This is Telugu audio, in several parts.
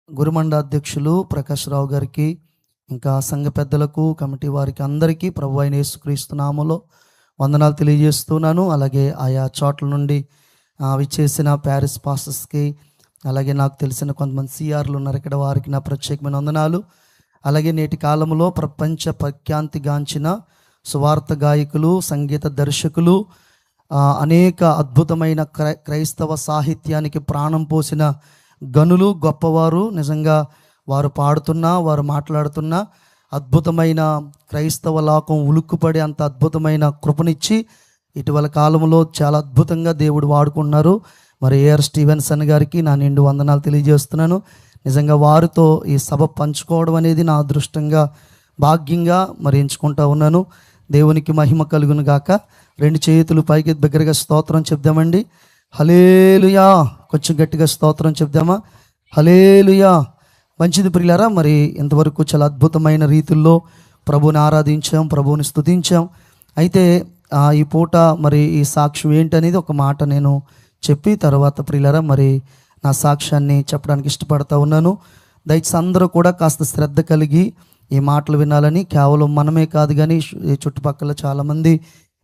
గురుమండ అధ్యక్షులు ప్రకాష్ రావు గారికి, ఇంకా సంఘ పెద్దలకు, కమిటీ వారికి అందరికీ ప్రభు అయిన యేసుక్రీస్తు నామములో వందనాలు తెలియజేస్తున్నాను. అలాగే ఆయా చోట్ల నుండి విచ్చేసిన ప్యారిస్ పాస్టర్స్కి, అలాగే నాకు తెలిసిన కొంతమంది సిఆర్లు ఉన్నారు ఇక్కడ, వారికి నా ప్రత్యేకమైన వందనాలు. అలాగే నేటి కాలంలో ప్రపంచ ప్రఖ్యాతిగాంచిన సువార్త గాయకులు, సంగీత దర్శకులు, అనేక అద్భుతమైన క్రైస్తవ సాహిత్యానికి ప్రాణం పోసిన గనులు, గొప్పవారు, నిజంగా వారు పాడుతున్నా, వారు మాట్లాడుతున్నా అద్భుతమైన క్రైస్తవ లోకం ఉలుక్కుపడే అంత అద్భుతమైన కృపనిచ్చి ఇటీవల కాలంలో చాలా అద్భుతంగా దేవుడు వాడుకుంటున్నారు. మరి ఏఆర్ స్టీవెన్సన్ గారికి నా నిండు వందనాలు తెలియజేస్తున్నాను. నిజంగా వారితో ఈ సభ పంచుకోవడం అనేది నా అదృష్టంగా, భాగ్యంగా మరి ఎంచుకుంటా ఉన్నాను. దేవునికి మహిమ కలుగును గాక. రెండు చేతులు పైకి దగ్గరగా స్తోత్రం చెప్దామండి. హల్లెలూయా. కొంచెం గట్టిగా స్తోత్రం చెప్దామా? హల్లెలూయా. మంచిది ప్రియులారా, మరి ఇంతవరకు చాలా అద్భుతమైన రీతుల్లో ప్రభువుని ఆరాధించాం, ప్రభువుని స్తుతించాం. అయితే ఈ పూట మరి ఈ సాక్ష్యం ఏంటనేది ఒక మాట నేను చెప్పి తర్వాత ప్రియులారా మరి నా సాక్ష్యాన్ని చెప్పడానికి ఇష్టపడతా ఉన్నాను. దయచేసి అందరూ కూడా కాస్త శ్రద్ధ కలిగి ఈ మాటలు వినాలని, కేవలం మనమే కాదు కానీ ఈ చుట్టుపక్కల చాలామంది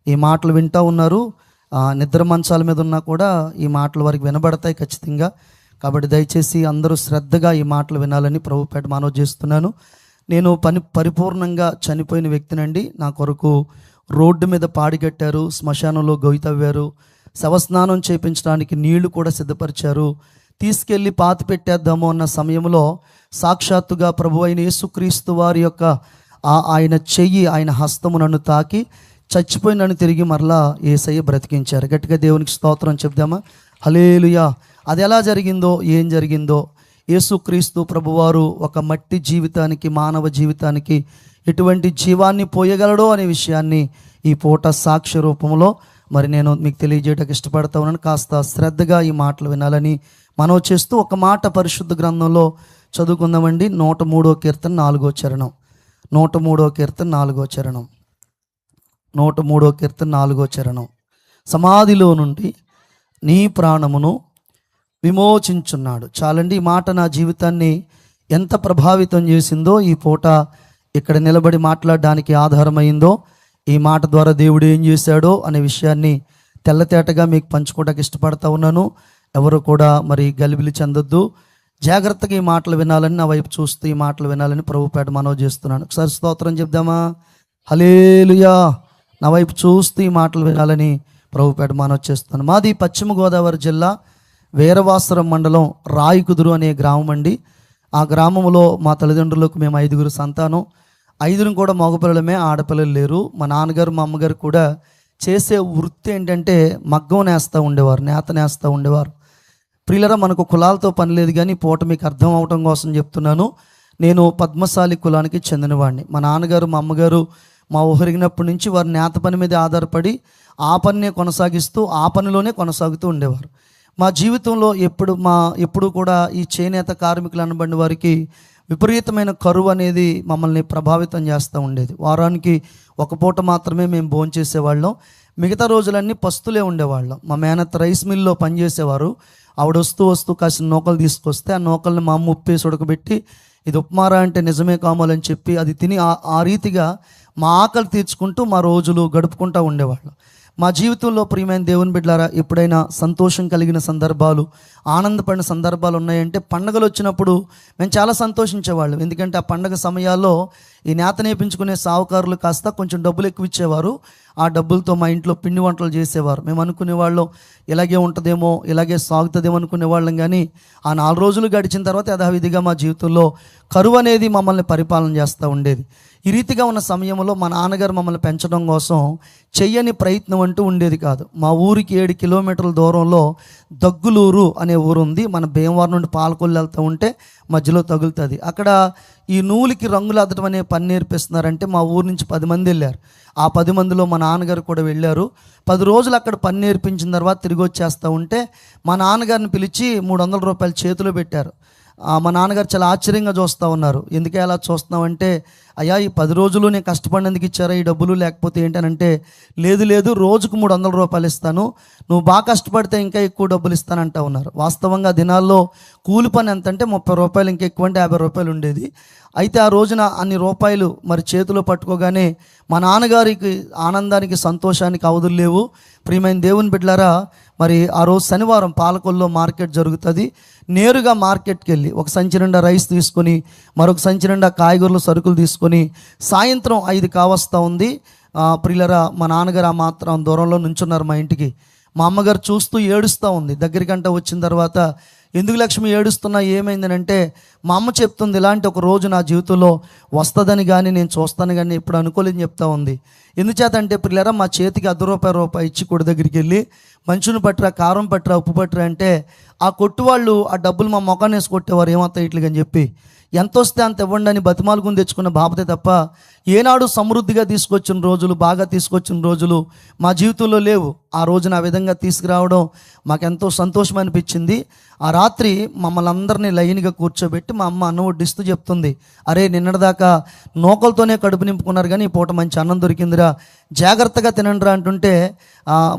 ఈ మాటలు వింటూ ఉన్నారు. నిద్ర మంచాల మీద ఉన్నా కూడా ఈ మాటలు వారికి వినబడతాయి ఖచ్చితంగా. కాబట్టి దయచేసి అందరూ శ్రద్ధగా ఈ మాటలు వినాలని ప్రభుపేట మనవి చేస్తున్నాను. నేను పరిపూర్ణంగా చనిపోయిన వ్యక్తినండి. నా కొరకు రోడ్డు మీద పాడిగట్టారు, శ్మశానంలో గొయ్యి తవ్వారు, శవస్నానం చేయించడానికి నీళ్లు కూడా సిద్ధపరిచారు. తీసుకెళ్ళి పాతి పెట్టేద్దాము అన్న సమయంలో సాక్షాత్తుగా ప్రభు అయిన యేసుక్రీస్తు వారి యొక్క ఆయన చెయ్యి, ఆయన హస్తము నన్ను తాకి చచ్చిపోయి నన్ను తిరిగి మరలా యేసయ్య బ్రతికించారు. గట్టిగా దేవునికి స్తోత్రం చెప్దామా? హల్లెలూయా. అది ఎలా జరిగిందో, ఏం జరిగిందో, యేసుక్రీస్తు ప్రభువారు ఒక మట్టి జీవితానికి, మానవ జీవితానికి ఎటువంటి జీవాన్ని పోయగలడో అనే విషయాన్ని ఈ పూట సాక్ష్య రూపంలో మరి నేను మీకు తెలియజేయడానికి ఇష్టపడతా ఉన్నాను. కాస్త శ్రద్ధగా ఈ మాటలు వినాలని మనవి చేస్తూ ఒక మాట పరిశుద్ధ గ్రంథంలో చదువుకుందామండి. 103వ కీర్తన 4వ చరణం. 103వ కీర్తన 4వ చరణం. 103వ కీర్తన 4వ చరణం. సమాధిలో నుండి నీ ప్రాణమును విమోచించున్నాడు. చాలండి, ఈ మాట నా జీవితాన్ని ఎంత ప్రభావితం చేసిందో, ఈ పూట ఇక్కడ నిలబడి మాట్లాడడానికి ఆధారమైందో, ఈ మాట ద్వారా దేవుడు ఏం చేశాడో అనే విషయాన్ని తెల్లతేటగా మీకు పంచుకోవడానికి ఇష్టపడతా ఉన్నాను. ఎవరు కూడా మరి గలిబిలి చెందొద్దు. జాగ్రత్తగా ఈ మాటలు వినాలని, నా వైపు చూస్తూ ఈ మాటలు వినాలని ప్రభుపేట మనవి చేస్తున్నాను. ఒకసారి స్తోత్రం చెప్దామా? హల్లెలూయా. నా వైపు చూస్తూ ఈ మాటలు వినాలని ప్రభుపేట మనవి చేస్తున్నాను. మాది పశ్చిమ గోదావరి జిల్లా వీరవాసరం మండలం రాయికుదురు అనే గ్రామం అండి. ఆ గ్రామంలో మా తల్లిదండ్రులకు మేము 5గురు సంతానం. 5 కూడా మగపిల్లలమే, ఆడపిల్లలు లేరు. మా నాన్నగారు, మా అమ్మగారు కూడా చేసే వృత్తి ఏంటంటే మగ్గం నేస్తూ ఉండేవారు, నేత నేస్తూ ఉండేవారు. ప్రియులరా, మనకు కులాలతో పని లేదు కానీ పూట మీకు అర్థం అవటం కోసం చెప్తున్నాను. నేను పద్మశాలి కులానికి చెందినవాడిని. మా నాన్నగారు, మా అమ్మగారు మా ఊరిగినప్పటి నుంచి వారు నేత పని మీద ఆధారపడి ఆ పనినే కొనసాగిస్తూ ఆ పనిలోనే కొనసాగుతూ ఉండేవారు. మా జీవితంలో ఎప్పుడు కూడా ఈ చేనేత కార్మికులు అనబడిన వారికి విపరీతమైన కరువు అనేది మమ్మల్ని ప్రభావితం చేస్తూ ఉండేది. వారానికి ఒక పూట మాత్రమే మేము భోంచేసేవాళ్ళం. మిగతా రోజులన్నీ పస్తులే ఉండేవాళ్ళం. మా మేనత్త రైస్ మిల్లో పనిచేసేవారు. ఆవిడ వస్తూ కాసిన నూకలు తీసుకొస్తే ఆ నూకల్ని మా అమ్మ ఉప్పేసి ఉడకబెట్టి, ఇది ఉప్మారా అంటే నిజమే కామాలని చెప్పి అది తిని ఆ రీతిగా మా ఆకలి తీర్చుకుంటూ మా రోజులు గడుపుకుంటూ ఉండేవాళ్ళం. మా జీవితంలో ప్రియమైన దేవుని బిడ్డలారా, ఎప్పుడైనా సంతోషం కలిగిన సందర్భాలు, ఆనందపడిన సందర్భాలు ఉన్నాయంటే పండగలు వచ్చినప్పుడు మేము చాలా సంతోషించేవాళ్ళం. ఎందుకంటే ఆ పండగ సమయాల్లో ఈ నేత నేర్పించుకునే సావుకారులు కాస్త కొంచెం డబ్బులు ఎక్కువ ఇచ్చేవారు. ఆ డబ్బులతో మా ఇంట్లో పిండి వంటలు చేసేవారు. మేము అనుకునేవాళ్ళం ఇలాగే ఉంటుందేమో, ఇలాగే సాగుతుందేమో అనుకునేవాళ్ళం. కానీ ఆ 4 రోజులు గడిచిన తర్వాత యథావిధిగా మా జీవితంలో కరువు అనేది మమ్మల్ని పరిపాలన చేస్తూ ఉండేది. ఈ రీతిగా ఉన్న సమయంలో మా నాన్నగారు మమ్మల్ని పెంచడం కోసం చెయ్యని ప్రయత్నం అంటూ ఉండేది కాదు. మా ఊరికి 7 కిలోమీటర్ల దూరంలో దగ్గులూరు అనే ఊరు ఉంది. మన భీమవరం నుండి పాలకొల్లు వెళ్తూ ఉంటే మధ్యలో తగులుతుంది. అక్కడ ఈ నూలుకి రంగులు అద్దటం అనే పని నేర్పిస్తున్నారంటే మా ఊరు నుంచి 10 మంది వెళ్ళారు. ఆ 10 మందిలో మా నాన్నగారు కూడా వెళ్ళారు. 10 రోజులు అక్కడ పని నేర్పించిన తర్వాత తిరిగి వచ్చేస్తూ ఉంటే మా నాన్నగారిని పిలిచి 300 రూపాయలు చేతిలో పెట్టారు. మా నాన్నగారు చాలా ఆశ్చర్యంగా చూస్తూ ఉన్నారు. ఎందుకే అలా చూస్తున్నావంటే, అయ్యా ఈ 10 రోజులు నేను కష్టపడినందుకు ఇచ్చారా ఈ డబ్బులు, లేకపోతే ఏంటనంటే, లేదు లేదు రోజుకు ₹300 ఇస్తాను, నువ్వు బాగా కష్టపడితే ఇంకా ఎక్కువ డబ్బులు ఇస్తానంటా ఉన్నారు. వాస్తవంగా దినాల్లో కూలి పని ఎంత అంటే ₹30, ఇంకా ఎక్కువ అంటే ₹50 ఉండేది. అయితే ఆ రోజున అన్ని రూపాయలు మరి చేతిలో పట్టుకోగానే మా నాన్నగారికి ఆనందానికి, సంతోషానికి అవధులు లేవు. ప్రియమైన దేవుని బిడ్డలారా, మరి ఆ రోజు శనివారం పాలకొల్లో మార్కెట్ జరుగుతుంది. నేరుగా మార్కెట్కి వెళ్ళి ఒక సంచి నిండా రైస్ తీసుకొని, మరొక సంచి నిండా కాయగూరలు సరుకులు తీసుకొని, సాయంత్రం 5 కావస్తూ ఉంది. ప్రియులరా, మా నాన్నగారు ఆ మాత్రం దూరంలో నుంచున్నారు మా ఇంటికి. మా అమ్మగారు చూస్తూ ఏడుస్తూ ఉంది. దగ్గరికంట వచ్చిన తర్వాత, ఎందుకు లక్ష్మి ఏడుస్తున్నా, ఏమైందని అంటే, మా అమ్మ చెప్తుంది, ఇలాంటి ఒక రోజు నా జీవితంలో వస్తుందని కానీ నేను చూస్తాను కానీ ఇప్పుడు అనుకోలేని చెప్తా ఉంది. ఎందుచేత అంటే ప్రియులారా, మా చేతికి ₹10 ఇచ్చి కొడు దగ్గరికి వెళ్ళి మంచుని పట్టరా, కారం పట్టరా, ఉప్పు పట్టరా అంటే, ఆ కొట్టు వాళ్ళు ఆ డబ్బులు మా మొఖాన్ని వేసి కొట్టేవారు, ఏమవుతాయి ఇట్లుగా అని చెప్పి. ఎంత వస్తే అంత ఇవ్వండి అని బతిమాలుకుని తెచ్చుకున్న బాపతే తప్ప ఏనాడు సమృద్ధిగా తీసుకొచ్చిన రోజులు, బాగా తీసుకొచ్చిన రోజులు మా జీవితంలో లేవు. ఆ రోజున ఆ విధంగా తీసుకురావడం మాకెంతో సంతోషం అనిపించింది. ఆ రాత్రి మమ్మల్ని అందరినీ లైన్గా కూర్చోబెట్టి మా అమ్మ అన్నం వడ్డిస్తూ చెప్తుంది, అరే నిన్నటిదాకా నూకలతోనే కడుపు నింపుకున్నారు కానీ ఈ పూట మంచి అన్నం దొరికిందిరా, జాగ్రత్తగా తినండిరా అంటుంటే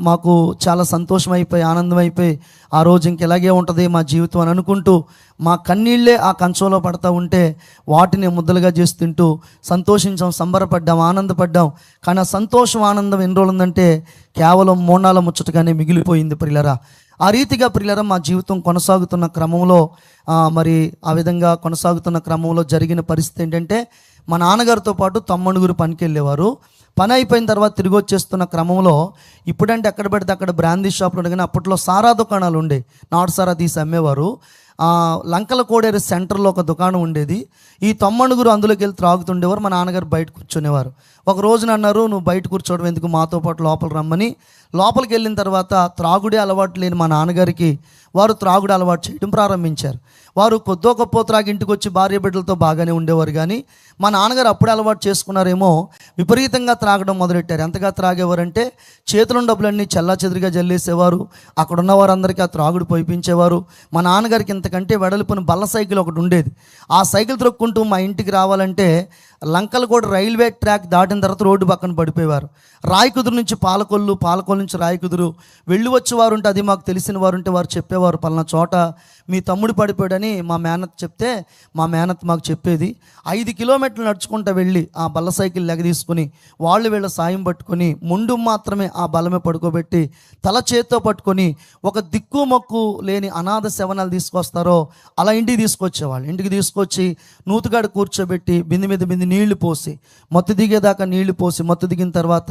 మాకు చాలా సంతోషం అయిపోయి, ఆనందం అయిపోయి, ఆ రోజు ఇంక ఇలాగే ఉంటుంది మా జీవితం అని అనుకుంటూ మా కన్నీళ్ళే ఆ కంచంలో పడతా ఉంటే వాటిని ముద్దలుగా చేసి తింటూ సంతోషించాం, సంబరపడ్డాం, ఆనందపడ్డాం. కానీ ఆ సంతోషం, ఆనందం ఎన్ని రోజులు ఉందంటే కేవలం మోనాల ముచ్చటగానే మిగిలిపోయింది ప్రియులరా. ఆ రీతిగా ప్రియులరా మా జీవితం కొనసాగుతున్న క్రమంలో మరి ఆ విధంగా కొనసాగుతున్న క్రమంలో జరిగిన పరిస్థితి ఏంటంటే, మా నాన్నగారితో పాటు తమ్ముడుగురు పనికి వెళ్ళేవారు. పని అయిపోయిన తర్వాత తిరిగి వచ్చేస్తున్న క్రమంలో, ఇప్పుడంటే ఎక్కడ పెడితే అక్కడ బ్రాందీ షాపులు కానీ అప్పట్లో సారా దుకాణాలు ఉండే, నాటు సారా తీసి అమ్మేవారు. లంకల కోడేరు సెంటర్లో ఒక దుకాణం ఉండేది. ఈ తమ్ముడుగురు అందులోకి వెళ్ళి త్రాగుతుండేవారు. మా నాన్నగారు బయట కూర్చునేవారు. ఒక రోజున అన్నారు, నువ్వు బయట కూర్చోవడం ఎందుకు, మాతో పాటు లోపల రమ్మని. లోపలికి వెళ్ళిన తర్వాత త్రాగుడే అలవాటు లేని మా నాన్నగారికి వారు త్రాగుడు అలవాటు చేయడం ప్రారంభించారు. వారు కొద్దో గొప్ప త్రాగి ఇంటికి వచ్చి భార్య బిడ్డలతో బాగానే ఉండేవారు, కానీ మా నాన్నగారు అప్పుడే అలవాటు చేసుకున్నారేమో, విపరీతంగా త్రాగడం మొదలెట్టారు. ఎంతగా త్రాగేవారంటే చేతుల డబ్బులన్నీ చెల్లా చెదురుగా జల్లేసేవారు. అక్కడ ఉన్న వారందరికీ ఆ త్రాగుడు పోయిపించేవారు. మా నాన్నగారికి ఇంతకంటే వెడల్పున బల్ల సైకిల్ ఒకటి ఉండేది. ఆ సైకిల్ త్రొక్కుంటూ మా ఇంటికి రావాలంటే లంకలు కూడా రైల్వే ట్రాక్ దాటిన తర్వాత రోడ్డు పక్కన పడిపోయేవారు. రాయకుదురు నుంచి పాలకొల్లు, పాలకొల్లు నుంచి రాయకుదురు వెళ్ళి వచ్చేవారు ఉంటే, అది మాకు తెలిసిన వారు ఉంటే వారు చెప్పేవారు, పలానా చోట మీ తమ్ముడు పడిపోయాడని మా మేనత్ చెప్తే మా మేనత్ మాకు చెప్పేది. 5 కిలోమీటర్లు నడుచుకుంటూ వెళ్ళి ఆ బల్ల సైకిల్ లెగ తీసుకుని వాళ్ళు వీళ్ళ సాయం పట్టుకొని ముందు మాత్రమే ఆ బలమే పడుకోబెట్టి తల చేత్తో పట్టుకొని ఒక దిక్కు మొక్కు లేని అనాథ శవనాలు తీసుకొస్తారో అలా ఇంటికి తీసుకొచ్చేవాళ్ళు. ఇంటికి తీసుకొచ్చి నూతుగాడు కూర్చోబెట్టి బింది మీద బింది నీళ్లు పోసి, మత్తు దిగేదాకా నీళ్లు పోసి, మత్తు దిగిన తర్వాత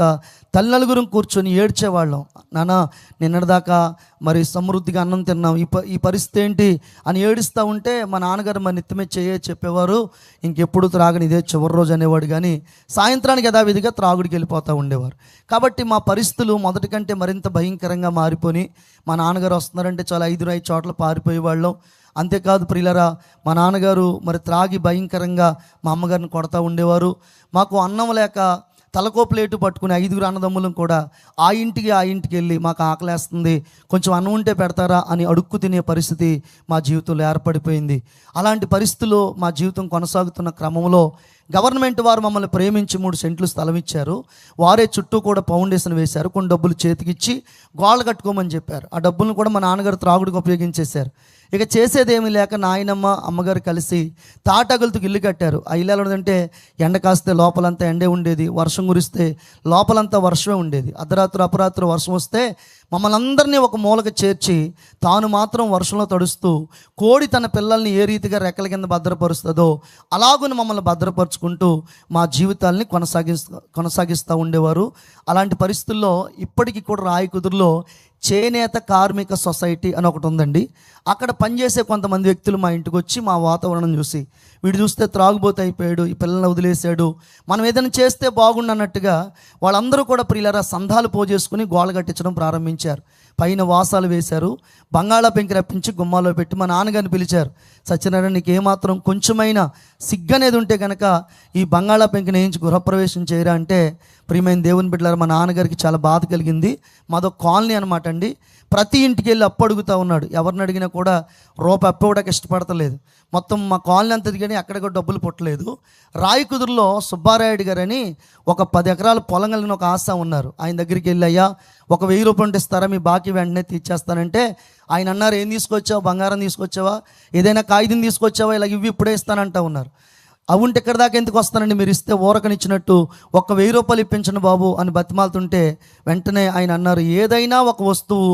తల్లినలుగురం కూర్చొని ఏడ్చేవాళ్ళం. నాన్న నిన్నటిదాకా మరి సమృద్ధిగా అన్నం తిన్నాం, ఈ పరిస్థితి ఏంటి అని ఏడుస్తూ ఉంటే మా నాన్నగారు మా నెత్తిమే చెప్పేవారు, ఇంకెప్పుడు త్రాగని ఇదే చివరి రోజు అనేవాడు. కానీ సాయంత్రానికి యథావిధిగా త్రాగుడికి వెళ్ళిపోతూ ఉండేవారు. కాబట్టి మా పరిస్థితులు మొదటి కంటే మరింత భయంకరంగా మారిపోయి, మా నాన్నగారు వస్తున్నారంటే చాలా 5 చోట్ల పారిపోయేవాళ్ళం. అంతేకాదు ప్రియులరా, మా నాన్నగారు మరి త్రాగి భయంకరంగా మా అమ్మగారిని కొడతా ఉండేవారు. మాకు అన్నం లేక తలకో ప్లేటు పట్టుకుని 5 అన్నదమ్ములం కూడా ఆ ఇంటికి వెళ్ళి మాకు ఆకలేస్తుంది, కొంచెం అన్నం ఉంటే పెడతారా అని అడుక్కు తినే పరిస్థితి మా జీవితంలో ఏర్పడిపోయింది. అలాంటి పరిస్థితుల్లో మా జీవితం కొనసాగుతున్న క్రమంలో గవర్నమెంట్ వారు మమ్మల్ని ప్రేమించి 3 సెంట్లు స్థలం ఇచ్చారు. వారే చుట్టూ కూడా ఫౌండేషన్ వేశారు. కొన్ని డబ్బులు చేతికిచ్చి గోళ్ళ కట్టుకోమని చెప్పారు. ఆ డబ్బులను కూడా మా నాన్నగారు త్రాగుడికి ఉపయోగించేశారు. ఇక చేసేదేమీ లేక నాయనమ్మ, అమ్మగారు కలిసి తాటగులతో ఇల్లు కట్టారు. ఆ ఇల్లు ఎలా ఉండదంటే, ఎండ కాస్తే లోపలంతా ఎండే ఉండేది, వర్షం కురిస్తే లోపలంతా వర్షమే ఉండేది. అర్ధరాత్రి అపరాత్రి వర్షం వస్తే మమ్మల్ని అందరినీ ఒక మూలకి చేర్చి తాను మాత్రం వర్షంలో తడుస్తూ, కోడి తన పిల్లల్ని ఏ రీతిగా రెక్కల కింద భద్రపరుస్తుందో అలాగుని మమ్మల్ని భద్రపరుచుకుంటూ మా జీవితాల్ని కొనసాగిస్తూ ఉండేవారు. అలాంటి పరిస్థితుల్లో ఇప్పటికీ కూడా రాయకుదురులో చేనేత కార్మిక సొసైటీ అని ఒకటి ఉందండి. అక్కడ పనిచేసే కొంతమంది వ్యక్తులు మా ఇంటికి వచ్చి మా వాతావరణం చూసి, వీడు చూస్తే త్రాగుబోతు అయిపోయాడు, ఈ పిల్లల్ని వదిలేశాడు, మనం ఏదైనా చేస్తే బాగుండు అన్నట్టుగా వాళ్ళందరూ కూడా ప్రియులరా సంఘాలు పోజేసుకుని గోళ్ళ కట్టించడం ప్రారంభించారు. పైన వాసాలు వేశారు. బంగాళా పెంకి రప్పించి గుమ్మాలో పెట్టి మా నాన్నగారిని పిలిచారు. సత్యనారాయణ, నీకు ఏమాత్రం కొంచెమైనా సిగ్గనేది ఉంటే కనుక ఈ బంగాళా పెంకిని వేయించి గృహప్రవేశం చేయరా అంటే, ప్రియమైన దేవుని బిడ్డలారా, మా నాన్నగారికి చాలా బాధ కలిగింది. మాదో కాలనీ అనమాట అండి. ప్రతి ఇంటికి వెళ్ళి అప్పు అడుగుతూ ఉన్నాడు. ఎవరిని అడిగినా కూడా రూపాయి అప్పు ఇవ్వడానికి ఇష్టపడతలేదు. మొత్తం మా కాలనీ అంతది కానీ ఎక్కడ కూడా డబ్బులు పుట్టలేదు. రాయకుదురులో సుబ్బారాయుడు గారని ఒక 10 ఎకరాల పొలం కలిగిన ఒక ఆశ ఉన్నారు. ఆయన దగ్గరికి వెళ్ళి, అయ్యా ఒక 1000 రూపాయలు ఇస్తారా, మీ బాకీ వెంటనే తీర్చేస్తానంటే ఆయన అన్నారు, ఏం తీసుకొచ్చావు, బంగారం తీసుకొచ్చావా, ఏదైనా కాగితం తీసుకొచ్చావా, ఇలా ఇవి ఇప్పుడే ఇస్తానంటా ఉన్నారు. అవుంటే ఇక్కడ దాకా ఎందుకు వస్తానండి, మీరు ఇస్తే ఊరకనిచ్చినట్టు ఒక 1000 రూపాయలు ఇప్పించండి బాబు అని బతిమాలుతుంటే వెంటనే ఆయన అన్నారు, ఏదైనా ఒక వస్తువు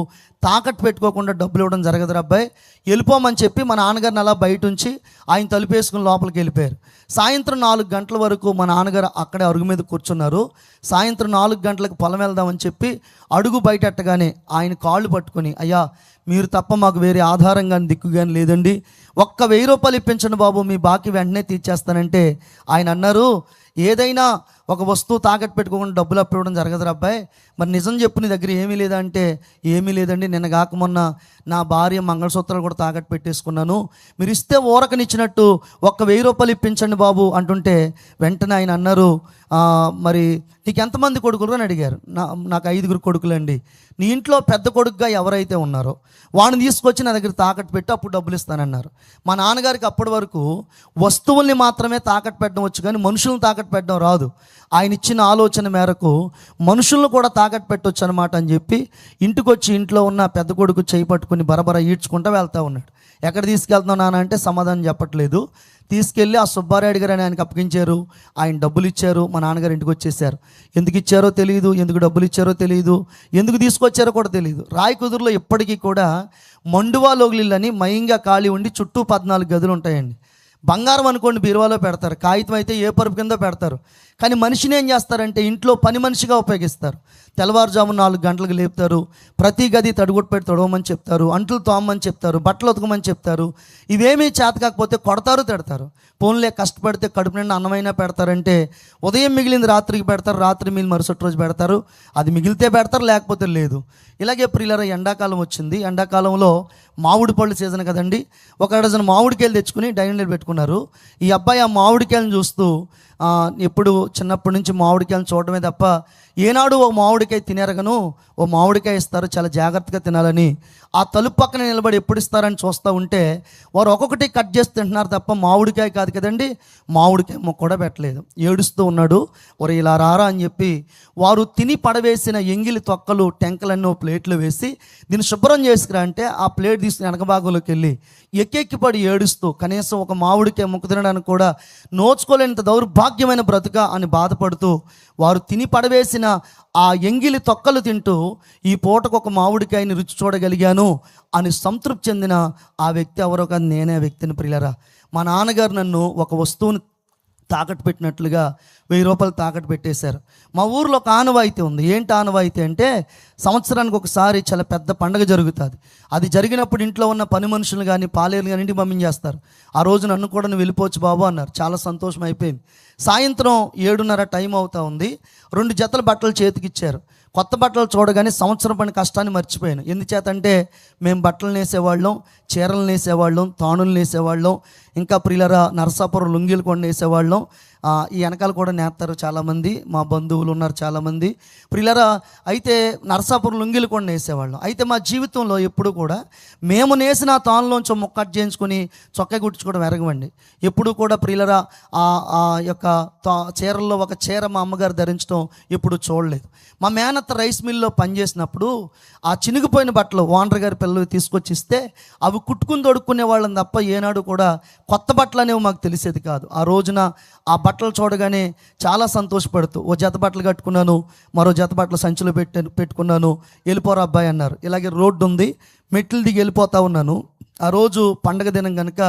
తాకట్టు పెట్టుకోకుండా డబ్బులు ఇవ్వడం జరగదురా అబ్బాయి, వెళ్ళిపోమని చెప్పి మా నాన్నగారిని అలా బయట ఉంచి ఆయన తలుపేసుకుని లోపలికి వెళ్ళిపోయారు. సాయంత్రం 4 గంటల వరకు మా నాన్నగారు అక్కడే అరుగు మీద కూర్చున్నారు. సాయంత్రం 4 గంటలకు పొలం వెళ్దామని చెప్పి అడుగు బయటెట్టగానే ఆయన కాళ్ళు పట్టుకొని, అయ్యా మీరు తప్ప మాకు వేరే ఆధారం కానీ దిక్కు కానీ లేదండి, ఒక్క 1000 రూపాయలు ఇప్పించండి బాబు, మీ బాకీ వెంటనే తీర్చేస్తానంటే ఆయన అన్నారు, ఏదైనా ఒక వస్తువు తాకట్టు పెట్టుకోకుండా డబ్బులు అప్పివ్వడం జరగదురా అబ్బాయి, మరి నిజం చెప్పు నీ దగ్గర ఏమీ లేదా అంటే, ఏమీ లేదండి, నిన్న కాక మొన్న నా భార్య మంగళసూత్రాలు కూడా తాకట్టు పెట్టేసుకున్నాను, మీరు ఇస్తే ఊరకనిచ్చినట్టు ఒక్క 1000 రూపాయలు ఇప్పించండి బాబు అంటుంటే వెంటనే ఆయన అన్నారు, మరి నీకు ఎంతమంది కొడుకులు అని అడిగారు. నాకు 5 కొడుకులండి. నీ ఇంట్లో పెద్ద కొడుకుగా ఎవరైతే ఉన్నారో వాడిని తీసుకొచ్చి నా దగ్గర తాకట్టు పెట్టి అప్పుడు డబ్బులు ఇస్తానన్నారు. మా నాన్నగారికి అప్పటి వరకు వస్తువుల్ని మాత్రమే తాకట్టు పెట్టడం వచ్చు కానీ మనుషులను తాకట్టు పెట్టడం రాదు. ఆయన ఇచ్చిన ఆలోచన మేరకు మనుషులను కూడా తాకట్టు పెట్టవచ్చు అనమాట అని చెప్పి ఇంటికి వచ్చి ఇంట్లో ఉన్న పెద్ద కొడుకు చేయి పట్టుకుని బరబర ఈడ్చుకుంటూ వెళ్తూ ఉన్నాడు. ఎక్కడ తీసుకెళ్తున్నావు నాన్న అంటే సమాధానం చెప్పట్లేదు. తీసుకెళ్ళి ఆ సుబ్బారాయుడు గారు అని ఆయనకు అప్పగించారు. ఆయన డబ్బులు ఇచ్చారు. మా నాన్నగారు ఇంటికి వచ్చేసారు. ఎందుకు ఇచ్చారో తెలియదు, ఎందుకు డబ్బులు ఇచ్చారో తెలియదు, ఎందుకు తీసుకొచ్చారో కూడా తెలియదు. రాయకుదురులో ఇప్పటికీ కూడా మండువా లోగిళ్ళని మయంగా ఖాళీ ఉండి చుట్టూ 14 గదులు ఉంటాయండి. బంగారం అనుకోండి బీరువాలో పెడతారు, కాగితం అయితే ఏ పరుపు కింద పెడతారు. కానీ మనిషిని ఏం చేస్తారంటే ఇంట్లో పని మనిషిగా ఉపయోగిస్తారు. తెల్లవారుజామున 4 గంటలకు లేపుతారు, ప్రతి గది తడిగుట్టు పెట్టి తొడవమని చెప్తారు, అంట్లు తోమని చెప్తారు, బట్టలు ఉతకమని చెప్తారు. ఇవేమీ చేత కాకపోతే కొడతారు, తిడతారు. పోన్లే కష్టపడితే కడుపు నిండా అన్నమైనా పెడతారంటే ఉదయం మిగిలింది రాత్రికి పెడతారు, రాత్రి మిగిలిన మరుసటి రోజు పెడతారు. అది మిగిలితే పెడతారు, లేకపోతే లేదు. ఇలాగే ప్రియులారా ఎండాకాలం వచ్చింది. ఎండాకాలంలో మామిడి పళ్ళు సీజన్ కదండి. ఒక డజన్ మామిడికాయలు తెచ్చుకుని డైనింగ్ టేబుల్ పెట్టుకున్నారు. ఈ అబ్బాయి ఆ మామిడికాయలను చూస్తూ ఎప్పుడు చిన్నప్పటి నుంచి మామిడికాయలను చూడడమే తప్ప ఏనాడు ఓ మామిడికాయ తినేరగను, ఓ మామిడికాయ ఇస్తారు చాలా జాగ్రత్తగా తినాలని ఆ తలుపు పక్కన నిలబడి ఎప్పుడు ఇస్తారని చూస్తూ ఉంటే వారు ఒక్కొక్కటి కట్ చేసి తింటున్నారు తప్ప మామిడికాయ కాదు కదండి, మామిడికాయ మొక్క కూడా పెట్టలేదు. ఏడుస్తూ ఉన్నాడు. ఒరే ఇలా రారా అని చెప్పి వారు తిని పడవేసిన ఎంగిలి తొక్కలు టెంకలన్నీ ప్లేట్లు వేసి దీన్ని శుభ్రం చేసుకురా అంటే ఆ ప్లేట్ తీసుకుని వెనక భాగంలోకి వెళ్ళి ఎక్కెక్కి పడి ఏడుస్తూ కనీసం ఒక మామిడికాయ ముక్క తినడానికి కూడా నోచుకోలేనంత దౌర్భాగ్యమైన బ్రతుక అని బాధపడుతూ వారు తిని పడవేసిన ఆ ఎంగిలి తొక్కలు తింటూ ఈ పూటకు ఒక మామిడికాయని రుచి చూడగలిగాను అని సంతృప్తి చెందిన ఆ వ్యక్తి ఎవరో కాదు, నేనే ఆ వ్యక్తిని. ప్రియులరా, మా నాన్నగారు నన్ను ఒక వస్తువుని తాకట్టు పెట్టినట్లుగా 1000 రూపాయలు తాకట్టు పెట్టేశారు. మా ఊర్లో ఒక ఆనవాయితీ ఉంది. ఏంటి ఆనవాయితీ అంటే సంవత్సరానికి ఒకసారి చాలా పెద్ద పండగ జరుగుతుంది. అది జరిగినప్పుడు ఇంట్లో ఉన్న పని మనుషులు కానీ పాలేరు కానీ ఇంటికి పంపించేస్తారు. ఆ రోజు నన్ను కూడా నువ్వు వెళ్ళిపోవచ్చు బాబు అన్నారు. చాలా సంతోషం అయిపోయింది. సాయంత్రం 7:30 టైం అవుతా ఉంది. 2 జతల బట్టలు చేతికి ఇచ్చారు. కొత్త బట్టలు చూడగానే సంవత్సరం పని కష్టాన్ని మర్చిపోయాను. ఎందుచేతంటే మేము బట్టలు నేసేవాళ్ళం, చీరలు నేసేవాళ్ళం, తాణులు నేసేవాళ్ళం, ఇంకా ప్రియులరా నరసాపురం లుంగీలు కూడా నేసేవాళ్ళం. ఈ వెనకాల కూడా నేస్తారు చాలామంది, మా బంధువులు ఉన్నారు చాలామంది ప్రియులరా. అయితే నరసాపురం లుంగీలు కూడా నేసేవాళ్ళం. అయితే మా జీవితంలో ఎప్పుడు కూడా మేము నేసిన తానులోంచి ముక్కట్ చేయించుకొని చొక్కా కుట్టించుకోవడం ఎరగమండి. ఎప్పుడు కూడా ప్రియులరా ఆ యొక్క చీరల్లో ఒక చీర మా అమ్మగారు ధరించడం ఎప్పుడు చూడలేదు. మా మేనత్త రైస్ మిల్లో పనిచేసినప్పుడు ఆ చినిగిపోయిన బట్టలు ఓనర్ గారి పిల్లలు తీసుకొచ్చి ఇస్తే అవి కుట్టుకుని తొడుక్కునే వాళ్ళని తప్ప ఏనాడు కూడా కొత్త బట్టలు అనేవి మాకు తెలిసేది కాదు. ఆ రోజున ఆ బట్టలు చూడగానే చాలా సంతోషపడుతూ ఓ జత బట్టలు కట్టుకున్నాను, మరో జత బట్టలు సంచిలో పెట్టుకున్నాను. వెళ్ళిపోరా అబ్బాయి అన్నారు. ఇలాగే రోడ్డు ఉంది, మెట్లు దిగి వెళ్ళిపోతా ఉన్నాను. ఆ రోజు పండగ దినం కనుక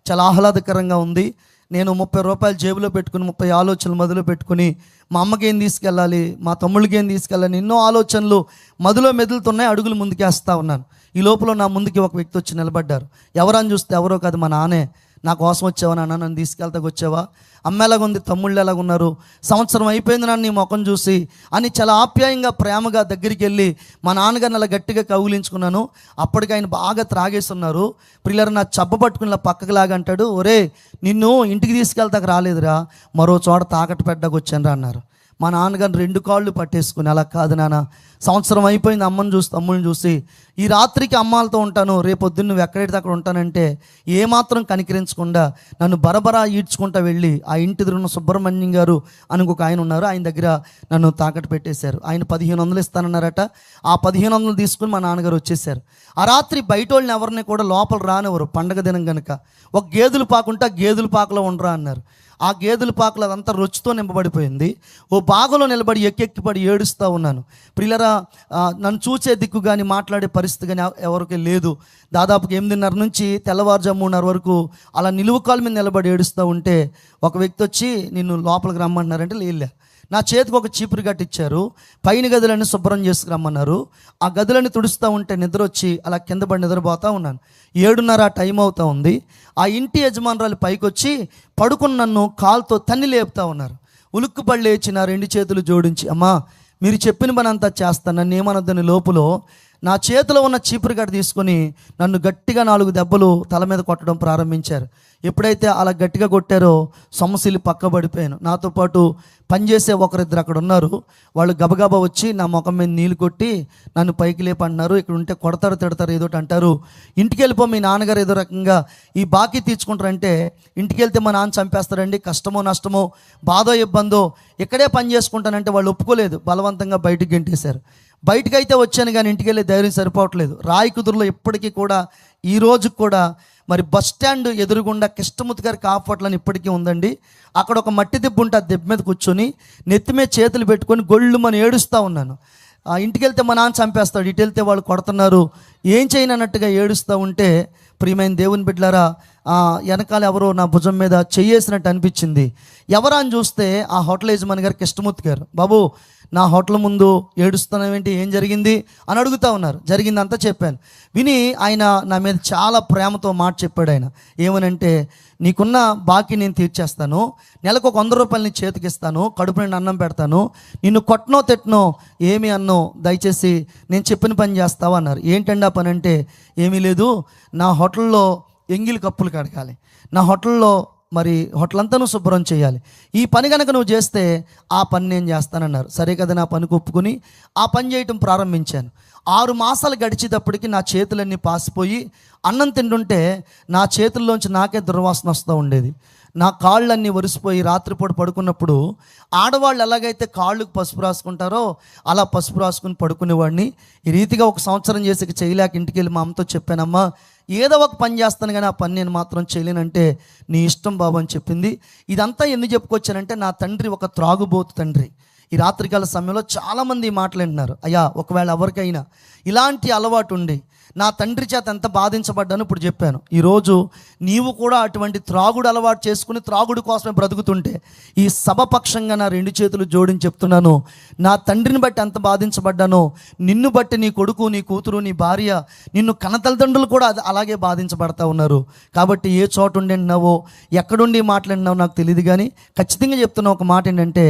చాలా ఆహ్లాదకరంగా ఉంది. నేను 30 రూపాయలు జేబులో పెట్టుకుని 30 ఆలోచనలు మదిలో పెట్టుకుని మా అమ్మకి ఏం తీసుకెళ్ళాలి, మా తమ్ముళ్ళకి ఏం తీసుకెళ్ళాలి, ఎన్నో ఆలోచనలు మదిలో మెదులుతున్నాయి. అడుగులు ముందుకేస్తా ఉన్నాను. ఈ లోపల నా ముందుకి ఒక వ్యక్తి వచ్చి నిలబడ్డారు. ఎవరని చూస్తే ఎవరో కాదు, మా నాన్నే. నా కోసం వచ్చావా నాన్న, నన్ను తీసుకెళ్తాకు వచ్చావా, అమ్మ ఎలాగుంది, తమ్ముళ్ళు ఎలాగున్నారు, సంవత్సరం అయిపోయింది నాన్న నీ ముఖం చూసి అని చాలా ఆప్యాయంగా ప్రేమగా దగ్గరికి వెళ్ళి మా నాన్నగారిని అలా గట్టిగా కౌగిలించుకున్నాను. అప్పటికి ఆయన బాగా త్రాగేస్తున్నారు. పిల్లలు నా చబ్బ పట్టుకుని ఇలా పక్కకు లాగంటాడు, ఒరే నిన్ను ఇంటికి తీసుకెళ్తాక రాలేదురా, మరో చోట తాకట్టు పెట్టడానికి వచ్చాను రా అన్నారు. మా నాన్నగారిని 2 కాళ్ళు పట్టేసుకుని, అలా కాదు నాన్న, సంవత్సరం అయిపోయింది అమ్మని చూసి తమ్ముళ్ళని చూసి, ఈ రాత్రికి అమ్మాలతో ఉంటాను, రేపొద్దున్న నువ్వు ఎక్కడైతే అక్కడ ఉంటానంటే ఏమాత్రం కనికరించకుండా నన్ను బరబరా ఈడ్చుకుంటా వెళ్ళి ఆ ఇంటి ఎదురున్న సుబ్రహ్మణ్యం గారు అని ఒక ఆయన ఉన్నారు, ఆయన దగ్గర నన్ను తాకట్టు పెట్టేశారు. ఆయన 1500 ఇస్తానన్నారట. ఆ 1500 తీసుకుని మా నాన్నగారు వచ్చేసారు. ఆ రాత్రి బయట వాళ్ళని ఎవరిని కూడా లోపల రానివ్వరు, పండగ దినం కనుక. ఒక గేదెలు పాకుంటే గేదెల పాకలో ఉండరా అన్నారు. ఆ గేదెల పాకలు అదంతా రొచ్చుతో నింపబడిపోయింది. ఓ బాగలో నిలబడి ఎక్కెక్కిపడి ఏడుస్తూ ఉన్నాను. ప్రియులరా, నన్ను చూసే దిక్కు కానీ మాట్లాడే పరిస్థితి కానీ ఎవరికి లేదు. దాదాపుగా 8:30 నుంచి తెల్లవారుజాము 3:30 వరకు అలా నిలువు కాలు మీద నిలబడి ఏడుస్తూ ఉంటే ఒక వ్యక్తి వచ్చి నిన్ను లోపలికి రమ్మంటున్నారంటే లేలే. నా చేతికి ఒక చీపురు కట్టిచ్చారు, పైన గదులన్నీ శుభ్రం చేసుకురమ్మన్నారు. ఆ గదులన్నీ తుడుస్తూ ఉంటే నిద్ర వచ్చి అలా కింద పడి నిద్రపోతూ ఉన్నాను. 7:30 టైం అవుతూ ఉంది. ఆ ఇంటి యజమానురాలు పైకి వచ్చి పడుకుని నన్ను కాలుతో తన్ని లేపుతా ఉన్నారు. ఉలుక్కుపడి లేచి నా 2 చేతులు జోడించి, అమ్మా మీరు చెప్పిన పని అంతా చేస్తాను, నన్ను ఏమనొద్దని లోపులో నా చేతిలో ఉన్న చీపురు గడ్డ తీసుకొని నన్ను గట్టిగా 4 దెబ్బలు తల మీద కొట్టడం ప్రారంభించారు. ఎప్పుడైతే అలా గట్టిగా కొట్టారో సొమ్మసిల్లి పక్కబడిపోయాను. నాతో పాటు పనిచేసే ఒకరిద్దరు అక్కడ ఉన్నారు. వాళ్ళు గబగబా వచ్చి నా ముఖం మీద నీళ్ళు కొట్టి నన్ను పైకి లేపంటున్నారు. ఇక్కడ ఉంటే కొడతారు, తిడతారు, ఏదో అంటారు. ఇంటికి వెళ్ళిపో, మీ నాన్నగారు ఏదో రకంగా ఈ బాకీ తీర్చుకుంటారంటే ఇంటికి వెళ్తే మా నాన్న చంపేస్తారండి, కష్టమో నష్టమో బాధో ఇబ్బందో ఇక్కడే పని చేసుకుంటానంటే వాళ్ళు ఒప్పుకోలేదు. బలవంతంగా బయటికి గెంటేశారు. బయటకైతే వచ్చాను కానీ ఇంటికి వెళ్ళే ధైర్యం సరిపోవట్లేదు. రాయకుదురులో ఇప్పటికీ కూడా ఈ రోజు కూడా మరి బస్ స్టాండ్ ఎదురుగుండా కృష్ణమూర్తి గారి హాస్పిటల్ అని ఇప్పటికీ ఉందండి. అక్కడ ఒక మట్టి దిబ్బ ఉంటే ఆ దిబ్బ మీద కూర్చొని నెత్తి మీద చేతులు పెట్టుకొని గొళ్ళు మనం ఏడుస్తూ ఉన్నాను. ఇంటికి వెళ్తే మా నాన్న చంపేస్తాడు, ఇటు వెళ్తే వాళ్ళు కొడుతున్నారు, ఏం చేయనన్నట్టుగా ఏడుస్తూ ఉంటే, ప్రియమైన దేవుని బిడ్డలారా, వెనకాల ఎవరో నా భుజం మీద చెయ్యేసినట్టు అనిపించింది. ఎవరా అని చూస్తే ఆ హోటల్ యజమాని గారు కృష్ణమూర్తి గారు. బాబు, నా హోటల్ ముందు ఏడుస్తున్నావేంటి, ఏం జరిగింది అని అడుగుతూ ఉన్నారు. జరిగిందంతా చెప్పాను. విని ఆయన నా మీద చాలా ప్రేమతో మాట చెప్పాడు. ఆయన ఏమనంటే, నీకున్న బాకీ నేను తీర్చేస్తాను, నెలకు 100 రూపాయలు నీ చేతికి ఇస్తాను, కడుపు నిండా అన్నం పెడతాను, నిన్ను కొట్టనో తిట్టనో ఏమి అన్నో, దయచేసి నేను చెప్పిన పని చేస్తావా అన్నారు. ఏంటండి ఆ పని అంటే, ఏమీ లేదు, నా హోటల్లో ఎంగిలి కప్పులు కడగాలి, నా హోటల్లో మరి హోటల్ అంతా నువ్వు శుభ్రం చేయాలి, ఈ పని కనుక నువ్వు చేస్తే ఆ పని నేను చేస్తానన్నారు. సరే కదా, నా పనికి ఒప్పుకొని ఆ పని చేయటం ప్రారంభించాను. 6 మాసాలు గడిచేటప్పటికి నా చేతులన్నీ పాసిపోయి అన్నం తింటుంటే నా చేతుల్లోంచి నాకే దుర్వాసన వస్తూ ఉండేది. నా కాళ్ళన్నీ ఒరిసిపోయి రాత్రిపూట పడుకున్నప్పుడు ఆడవాళ్ళు ఎలాగైతే కాళ్ళకు పసుపు రాసుకుంటారో అలా పసుపు రాసుకుని పడుకునేవాడిని. ఈ రీతిగా 1 సంవత్సరం చేసి చేయలేక ఇంటికి వెళ్ళి మా అమ్మతో చెప్పానమ్మా, ఏదో ఒక పని చేస్తాను కానీ ఆ పని నేను మాత్రం చేయలేనంటే, నీ ఇష్టం బాబు అని చెప్పింది. ఇదంతా ఎందుకు చెప్పుకొచ్చానంటే, నా తండ్రి ఒక త్రాగుబోతు తండ్రి. ఈ రాత్రికాల సమయంలో చాలామంది మాట్లాడినారు, అయ్యా ఒకవేళ ఎవరికైనా ఇలాంటి అలవాటు ఉండి నా తండ్రి చేత ఎంత బాధించబడ్డాను ఇప్పుడు చెప్పాను. ఈరోజు నీవు కూడా అటువంటి త్రాగుడు అలవాటు చేసుకుని త్రాగుడు కోసమే బ్రతుకుతుంటే ఈ సభపక్షంగా నా 2 చేతులు జోడించి చెప్తున్నాను, నా తండ్రిని బట్టి ఎంత బాధించబడ్డానో నిన్ను బట్టి నీ కొడుకు, నీ కూతురు, నీ భార్య, నిన్ను కన్నతల్లిదండ్రులు కూడా అలాగే బాధించబడతా ఉన్నారు. కాబట్టి ఏ చోట ఉండినావో ఎక్కడుండి మాట్లాడినావో నాకు తెలియదు, కానీ ఖచ్చితంగా చెప్తున్నా ఒక మాట ఏంటంటే,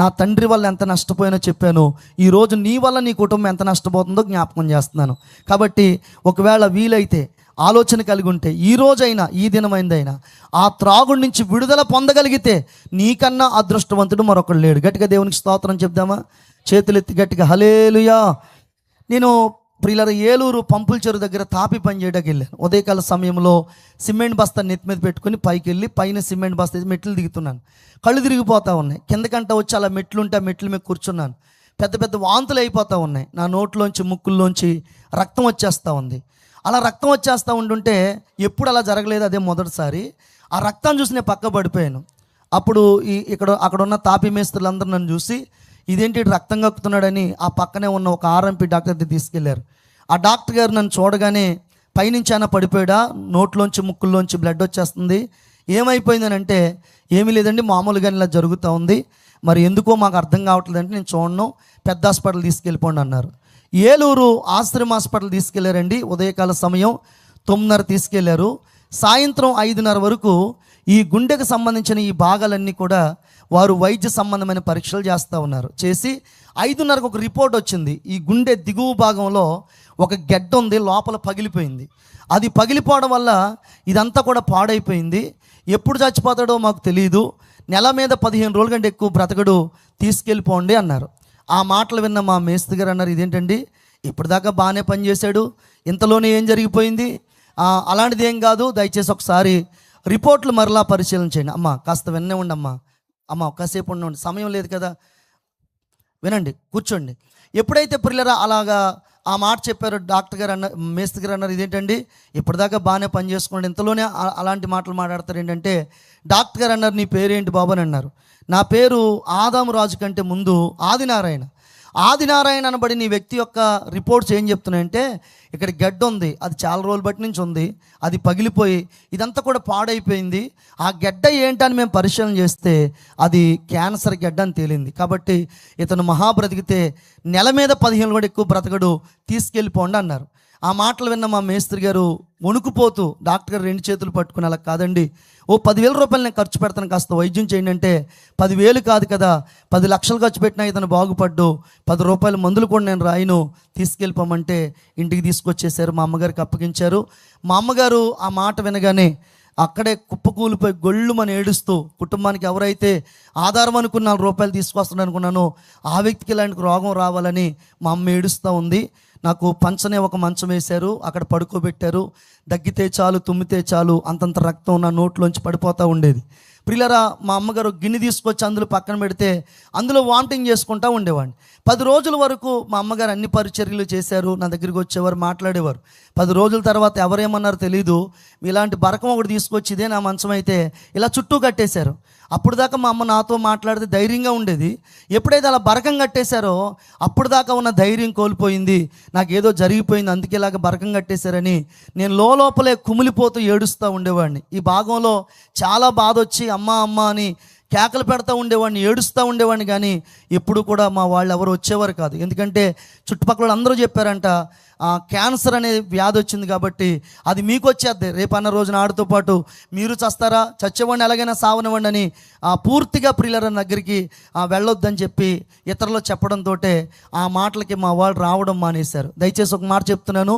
నా తండ్రి వల్ల ఎంత నష్టపోయినో చెప్పాను. ఈరోజు నీ వల్ల నీ కుటుంబం ఎంత నష్టపోతుందో జ్ఞాపకం చేస్తున్నాను. కాబట్టి ఒకవేళ వీలైతే ఆలోచన కలిగి ఉంటే ఈ రోజైనా, ఈ దినమైందైనా ఆ త్రాగుడి నుంచి విడుదల పొందగలిగితే నీకన్నా అదృష్టవంతుడు మరొకడు లేడు. గట్టిగా దేవునికి స్తోత్రం చెప్దామా? చేతులెత్తి గట్టిగా హల్లెలూయా. నేను ప్రియులారా, ఏలూరు పంపుల చెరువు దగ్గర తాపి పని చేయడానికి వెళ్ళాను. ఉదయకాల సమయంలో సిమెంట్ బస్తా నెత్తి మీద పెట్టుకుని పైకి వెళ్ళి పైన సిమెంట్ బస్తా మెట్లు దిగుతున్నాను. కళ్ళు తిరిగిపోతూ ఉన్నాయి. కిందకంట వచ్చి అలా మెట్లు ఉంటే ఆ మెట్ల మీద కూర్చున్నాను. పెద్ద పెద్ద వాంతులు అయిపోతూ ఉన్నాయి. నా నోట్లోంచి ముక్కుల్లోంచి రక్తం వచ్చేస్తూ ఉంది. అలా రక్తం వచ్చేస్తూ ఉంటుంటే ఎప్పుడు అలా జరగలేదు, అదే మొదటిసారి. ఆ రక్తాన్ని చూసి నేను పక్క పడిపోయాను. అప్పుడు అక్కడ ఉన్న తాపి మేస్త్రులందరూ నన్ను చూసి, ఇదేంటి రక్తం కక్కుతున్నాడని ఆ పక్కనే ఉన్న ఒక ఆర్ఎంపీ డాక్టర్ దగ్గర తీసుకెళ్లారు. ఆ డాక్టర్ గారు నన్ను చూడగానే, పైనుంచి అయినా పడిపోయాడా, నోట్లోంచి ముక్కుల్లోంచి బ్లడ్ వచ్చేస్తుంది, ఏమైపోయిందని అంటే, ఏమీ లేదండి మామూలుగా ఇలా జరుగుతూ ఉంది, మరి ఎందుకో మాకు అర్థం కావట్లేదంటే నేను చూడను, పెద్ద హాస్పిటల్ తీసుకెళ్ళిపోండి అన్నారు. ఏలూరు ఆశ్రమ హాస్పిటల్ తీసుకెళ్లారండి. ఉదయకాల సమయం 9:30 తీసుకెళ్లారు. సాయంత్రం 5:30 వరకు ఈ గుండెకు సంబంధించిన ఈ భాగాలన్నీ కూడా వారు వైద్య సంబంధమైన పరీక్షలు చేస్తూ ఉన్నారు. చేసి 5:30కు ఒక రిపోర్ట్ వచ్చింది. ఈ గుండె దిగువ భాగంలో ఒక గెడ్డ ఉంది, లోపల పగిలిపోయింది. అది పగిలిపోవడం వల్ల ఇదంతా కూడా పాడైపోయింది. ఎప్పుడు చచ్చిపోతాడో మాకు తెలియదు. నెల మీద 15 రోజుల కంటే ఎక్కువ బ్రతకడు, తీసుకెళ్ళిపోండి అన్నారు. ఆ మాటలు విన్న మా మేస్త్రి గారు అన్నారు, ఇదేంటండి ఇప్పటిదాకా బాగానే పనిచేశాడు, ఇంతలోనే ఏం జరిగిపోయింది? అలాంటిది ఏం కాదు, దయచేసి ఒకసారి రిపోర్ట్లు మరలా పరిశీలన చేయండి. అమ్మ కాస్త విన్నే ఉండమ్మా, అమ్మ ఒక్కసేపు ఉండండి, సమయం లేదు కదా, వినండి, కూర్చోండి. ఎప్పుడైతే ప్రియులారా అలాగా ఆ మాట చెప్పారు, డాక్టర్ గారు మేస్త్రి గారు అన్నారు, ఇదేంటండి ఇప్పటిదాకా బాగానే పని చేసుకోండి, ఇంతలోనే అలాంటి మాటలు మాట్లాడతారు ఏంటంటే, డాక్టర్ గారు అన్నారు, నీ పేరేంటి బాబు అని అన్నారు. నా పేరు ఆదాము రాజు కంటే ముందు ఆదినారాయణ. ఆదినారాయణ అనబడి నీ వ్యక్తి యొక్క రిపోర్ట్స్ ఏం చెప్తున్నాయంటే, ఇక్కడ గడ్డ ఉంది, అది చాలా రోజుల బట్టి నుంచి ఉంది, అది పగిలిపోయి ఇదంతా కూడా పాడైపోయింది. ఆ గడ్డ ఏంటని మేము పరిశీలన చేస్తే అది క్యాన్సర్ గడ్డ అని తేలింది. కాబట్టి ఇతను బ్రతికితే నెల మీద 15 కూడా ఎక్కువ బ్రతకడు, తీసుకెళ్ళిపోండి అన్నారు. ఆ మాటలు విన్న మా మేస్త్రి గారు వణుకుపోతూ, డాక్టర్ గారు 2 చేతులు పట్టుకుని, అలా కాదండి, ఓ 10,000 రూపాయలు నేను ఖర్చు పెడతాను, కాస్త వైద్యం చేయండి అంటే, 10,000 కాదు కదా, 10 లక్షలు ఖర్చు పెట్టినా ఇతను బాగుపడ్డు, 10 రూపాయల మందులు కూడా నేను రాయను, తీసుకెళ్ళిపోమంటే ఇంటికి తీసుకొచ్చేసారు, మా అమ్మగారికి అప్పగించారు. మా అమ్మగారు ఆ మాట వినగానే అక్కడే కుప్పకూలిపోయి గొళ్ళుమని ఏడుస్తూ, కుటుంబానికి ఎవరైతే ఆధారం అనుకున్న 4 రూపాయలు తీసుకొస్తాను అనుకున్నానో ఆ వ్యక్తికి ఇలాంటి రోగం రావాలని మా అమ్మ ఏడుస్తూ ఉంది. నాకు పంచనే ఒక మంచం వేశారు, అక్కడ పడుకోబెట్టారు. దగ్గితే చాలు, తుమ్మితే చాలు అంతంత రక్తం నా నోట్లోంచి పడిపోతూ ఉండేది. ప్రియులారా, మా అమ్మగారు గిన్నె తీసుకొచ్చి అందులో పక్కన పెడితే అందులో వామిటింగ్ చేసుకుంటూ ఉండేవాడిని. 10 రోజుల వరకు మా అమ్మగారు అన్ని పరిచర్యలు చేశారు, నా దగ్గరికి వచ్చేవారు, మాట్లాడేవారు. 10 రోజుల తర్వాత ఎవరేమన్నారో తెలీదు, ఇలాంటి బరకం ఒకటి తీసుకొచ్చి ఇదే నా మంచం అయితే ఇలా చుట్టూ కట్టేశారు. అప్పుడు దాకా మా అమ్మ నాతో మాట్లాడితే ధైర్యంగా ఉండేది. ఎప్పుడైతే అలా బరకం కట్టేశారో అప్పుడు దాకా ఉన్న ధైర్యం కోల్పోయింది, నాకేదో జరిగిపోయింది అందుకే ఇలాగ బరకం కట్టేశారని నేను లోపలే కుమిలిపోతూ ఏడుస్తూ ఉండేవాడిని. ఈ భాగంలో చాలా బాధ వచ్చి అమ్మ అమ్మ అని కేకలు పెడతా ఉండేవాడిని, ఏడుస్తూ ఉండేవాడిని. కానీ ఎప్పుడు కూడా మా వాళ్ళు ఎవరు వచ్చేవారు కాదు. ఎందుకంటే చుట్టుపక్కల అందరూ చెప్పారంట, క్యాన్సర్ అనే వ్యాధి వచ్చింది కాబట్టి అది మీకు వచ్చేద్ది, రేపన్న రోజున ఆడితో పాటు మీరు చస్తారా, చచ్చేవాడిని ఎలాగైనా సావనివ్వండి అని పూర్తిగా ప్రియుల దగ్గరికి వెళ్ళొద్దని చెప్పి ఇతరులు చెప్పడంతో ఆ మాటలకి మా వాళ్ళు రావడం మానేశారు. దయచేసి ఒక మాట చెప్తున్నాను,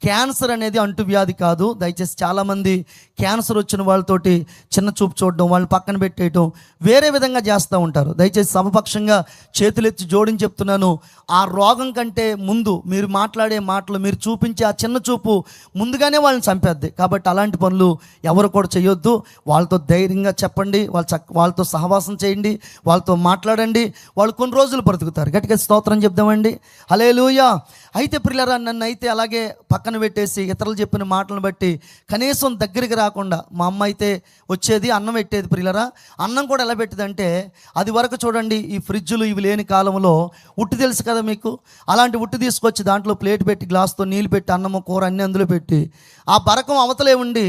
క్యాన్సర్ అనేది అంటువ్యాధి కాదు. దయచేసి చాలామంది క్యాన్సర్ వచ్చిన వాళ్ళతోటి చిన్న చూపు చూడడం, వాళ్ళని పక్కన పెట్టేయటం, వేరే విధంగా చేస్తూ ఉంటారు. దయచేసి సమపక్షంగా చేతులెత్తి జోడించి చెప్తున్నాను, ఆ రోగం కంటే ముందు మీరు మాట్లాడే మాటలు, మీరు చూపించే ఆ చిన్న చూపు ముందుగానే వాళ్ళని చంపేద్ది. కాబట్టి అలాంటి పనులు ఎవరు కూడా చేయొద్దు. వాళ్ళతో ధైర్యంగా చెప్పండి, వాళ్ళతో సహవాసం చేయండి, వాళ్ళతో మాట్లాడండి, వాళ్ళు కొన్ని రోజులు బ్రతుకుతారు. గట్టిగా స్తోత్రం చెప్దామండి, హల్లెలూయా. అయితే ప్రియులారా, నన్ను అయితే అలాగే పక్కన పెట్టేసి ఇతరులు చెప్పిన మాటలను బట్టి కనీసం దగ్గరికి రాకుండా మా అమ్మ అయితే వచ్చేది, అన్నం పెట్టేది. ప్రియులారా, అన్నం కూడా ఎలా పెట్టేదంటే, అది వరకు చూడండి ఈ ఫ్రిడ్జులు ఇవి లేని కాలంలో ఉట్టి తెలుసు కదా మీకు, అలాంటి ఉట్టి తీసుకొచ్చి దాంట్లో ప్లేట్ పెట్టి గ్లాస్తో నీళ్ళు పెట్టి అన్నము కూర అన్నీ అందులో పెట్టి ఆ బరకం అవతలే ఉండి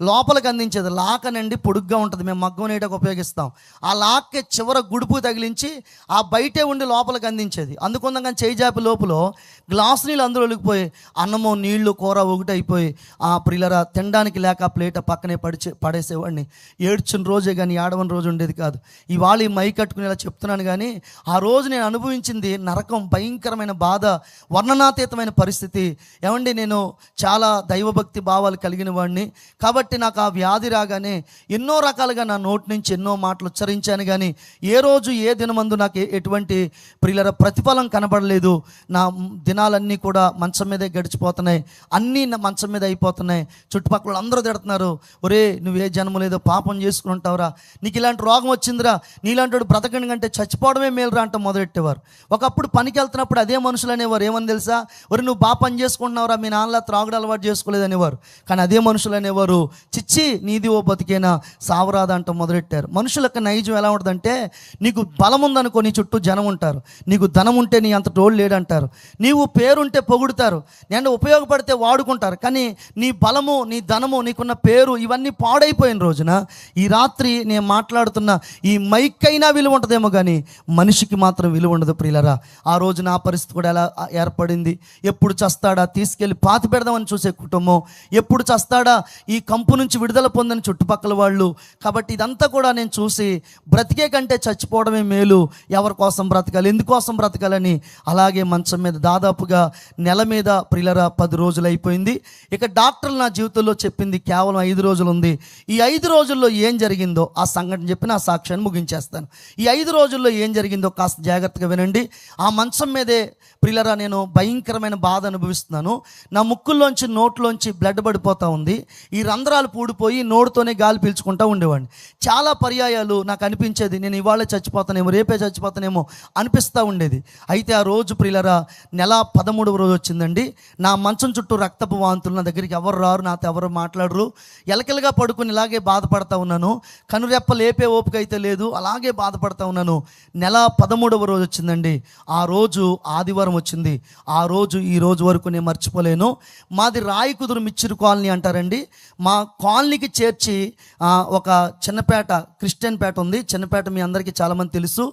లోపలికి అందించేది. లాకనండి పొడుగ్గా ఉంటుంది, మేము మగ్గం నేటకు ఉపయోగిస్తాం. ఆ లాక్కి చివర గుడుపు తగిలించి ఆ బయటే ఉండి లోపలికి అందించేది. అందుకుందాం కానీ చేయి జాపి లోపల గ్లాసు నీళ్ళు అందులో ఒలిగిపోయి అన్నము నీళ్లు కూర ఒకటి అయిపోయి ఆ ప్రియులరా తినడానికి లేక ప్లేట్ పక్కనే పడేసేవాడిని. ఏడ్చిన రోజే కానీ ఏడవని రోజు ఉండేది కాదు. ఇవాళ ఈ మై కట్టుకుని ఇలా చెప్తున్నాను కానీ ఆ రోజు నేను అనుభవించింది నరకం, భయంకరమైన బాధ, వర్ణనాతీతమైన పరిస్థితి. ఏమండి, నేను చాలా దైవభక్తి భావాలు కలిగిన వాడిని కాబట్టి నాకు ఆ వ్యాధి రాగానే ఎన్నో రకాలుగా నా నోటి నుంచి ఎన్నో మాటలు ఉచ్చరించాను. కానీ ఏ రోజు ఏ దినమందు నాకు ఎటువంటి ప్రియులర ప్రతిఫలం కనబడలేదు. నా దినాలన్నీ కూడా మంచం మీదే గడిచిపోతున్నాయి, అన్నీ నా మంచం మీద అయిపోతున్నాయి. చుట్టుపక్కల అందరూ తిడుతున్నారు, ఒరే నువ్వే జన్మ లేదో పాపం చేసుకుని ఉంటావురా, నీకు ఇలాంటి రోగం వచ్చిందిరా, నీలాంటి బ్రతకని కంటే చచ్చిపోవడమే మేలురా అంట మొదలెట్టేవారు. ఒకప్పుడు పనికి వెళ్తున్నప్పుడు అదే మనుషులు అనేవారు, ఏమని తెలుసా, ఒరే నువ్వు బాగా పని చేసుకుంటున్నావురా, మీ నాన్నలా త్రాగుడు అలవాటు చేసుకోలేదు అనేవారు. కానీ అదే మనుషులు అనేవారు, చిచ్చి నీది ఓ బతికేనా సావరాదా అంట మొదలెట్టారు. మనుషుల యొక్క నైజం ఎలా ఉంటుందంటే, నీకు బలం ఉందనుకో నీ చుట్టూ జనం ఉంటారు, నీకు ధనం ఉంటే నీ అంత తోడు లేడంటారు, నీవు పేరుంటే పొగుడుతారు, నేను ఉపయోగపడితే వాడుకుంటారు. కానీ నీ బలము, నీ ధనము, నీకున్న పేరు ఇవన్నీ పాడైపోయిన రోజున ఈ రాత్రి నేను మాట్లాడుతున్న ఈ మైక్ అయినా విలువ ఉంటుందేమో కానీ మనిషికి మాత్రం విలువ ఉండదు ప్రియులరా. ఆ రోజు నా పరిస్థితి కూడా ఎలా ఏర్పడింది, ఎప్పుడు చస్తాడా తీసుకెళ్ళి పాతి పెడదామని చూసే కుటుంబం, ఎప్పుడు చస్తాడా ఈ కంపు నుంచి విడుదల పొందని చుట్టుపక్కల వాళ్ళు. కాబట్టి ఇదంతా కూడా నేను చూసి బ్రతికే కంటే చచ్చిపోవడమే మేలు, ఎవరి కోసం బ్రతకాలి, ఎందుకోసం బ్రతకాలని అలాగే మంచం మీద దాదాపుగా నెల మీద ప్రియులరా 10 రోజులు రోజులు అయిపోయింది. ఇక డాక్టర్లు నా జీవితంలో చెప్పింది కేవలం 5 రోజులు ఉంది. ఈ 5 రోజుల్లో ఏం జరిగిందో ఆ సంఘటన చెప్పి నా సాక్ష్యాన్ని ముగించేస్తాను. ఈ 5 రోజుల్లో ఏం జరిగిందో కాస్త జాగ్రత్తగా వినండి. ఆ మంచం మీదే ప్రియులరా నేను భయంకరమైన బాధ అనుభవిస్తున్నాను. నా ముక్కుల్లోంచి నోట్లోంచి బ్లడ్ పడిపోతూ ఉంది. ఈ రంధ్రాలు పూడిపోయి నోడుతోనే గాలి పీల్చుకుంటూ ఉండేవాడిని. చాలా పర్యాయాలు నాకు అనిపించేది నేను ఇవాళే చచ్చిపోతానేమో, రేపే చచ్చిపోతానేమో అనిపిస్తూ ఉండేది. అయితే ఆ రోజు ప్రియులరా నెల 13వ రోజు వచ్చిందండి. నా మంచం చుట్టూ రక్తపు వాంతులు, నా దగ్గరికి ఎవరు రారు, నాతో ఎవరు మాట్లాడరు. ఎలకలుగా పడుకుని ఇలాగే బాధపడతా ఉన్నాను. కనురెప్ప లేపే ఓపిక అయితే లేదు, అలాగే బాధపడతా ఉన్నాను. నెల 13వ రోజు వచ్చిందండి. ఆ రోజు ఆదివారం వచ్చింది. ఆ రోజు ఈ రోజు వరకు నేను మర్చిపోలేను. మాది రాయకుదురు మిచ్చిరు కాలనీ అంటారండి. మా కాలనీకి చేర్చి ఒక చిన్నపేట క్రిస్టియన్ పేట ఉంది. చిన్నపేట మీ అందరికీ చాలామంది తెలుసు.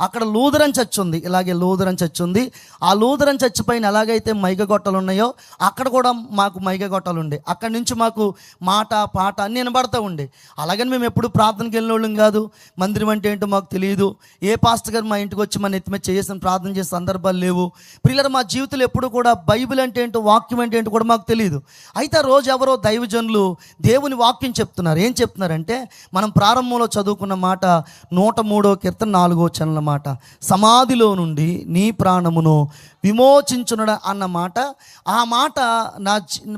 అక్కడ లూథరన్ చర్చ్ ఉంది. ఇలాగే లూథరన్ చర్చ్ ఉంది. ఆ లూథరన్ చర్చ్ పైన ఎలాగైతే మైగ గొట్టాలు ఉన్నాయో అక్కడ కూడా మాకు మైగ గొట్టాలు ఉండే. అక్కడి నుంచి మాకు మాట పాట అన్నీ వినబడతా ఉండే. అలాగని మేము ఎప్పుడు ప్రార్థనకి వెళ్ళిన వాళ్ళం కాదు. మందిరం అంటే ఏంటో మాకు తెలియదు. ఏ పాస్టర్ గారు మా ఇంటికి వచ్చి మన ఎత్తిమే చేసిన ప్రార్థన చేసే సందర్భాలు లేవు. ప్రియులారా, మా జీవితంలో ఎప్పుడు కూడా బైబిల్ అంటే ఏంటో, వాక్యం అంటే ఏంటో కూడా మాకు తెలియదు. అయితే ఆ రోజు ఎవరో దైవజనులు దేవుని వాక్యం చెప్తున్నారు. ఏం చెప్తున్నారంటే మనం ప్రారంభంలో చదువుకున్న మాట 103వ కీర్తన 4వ వచనం మాట, సమాధిలో నుండి నీ ప్రాణమును విమోచించునడ అన్న మాట. ఆ మాట నా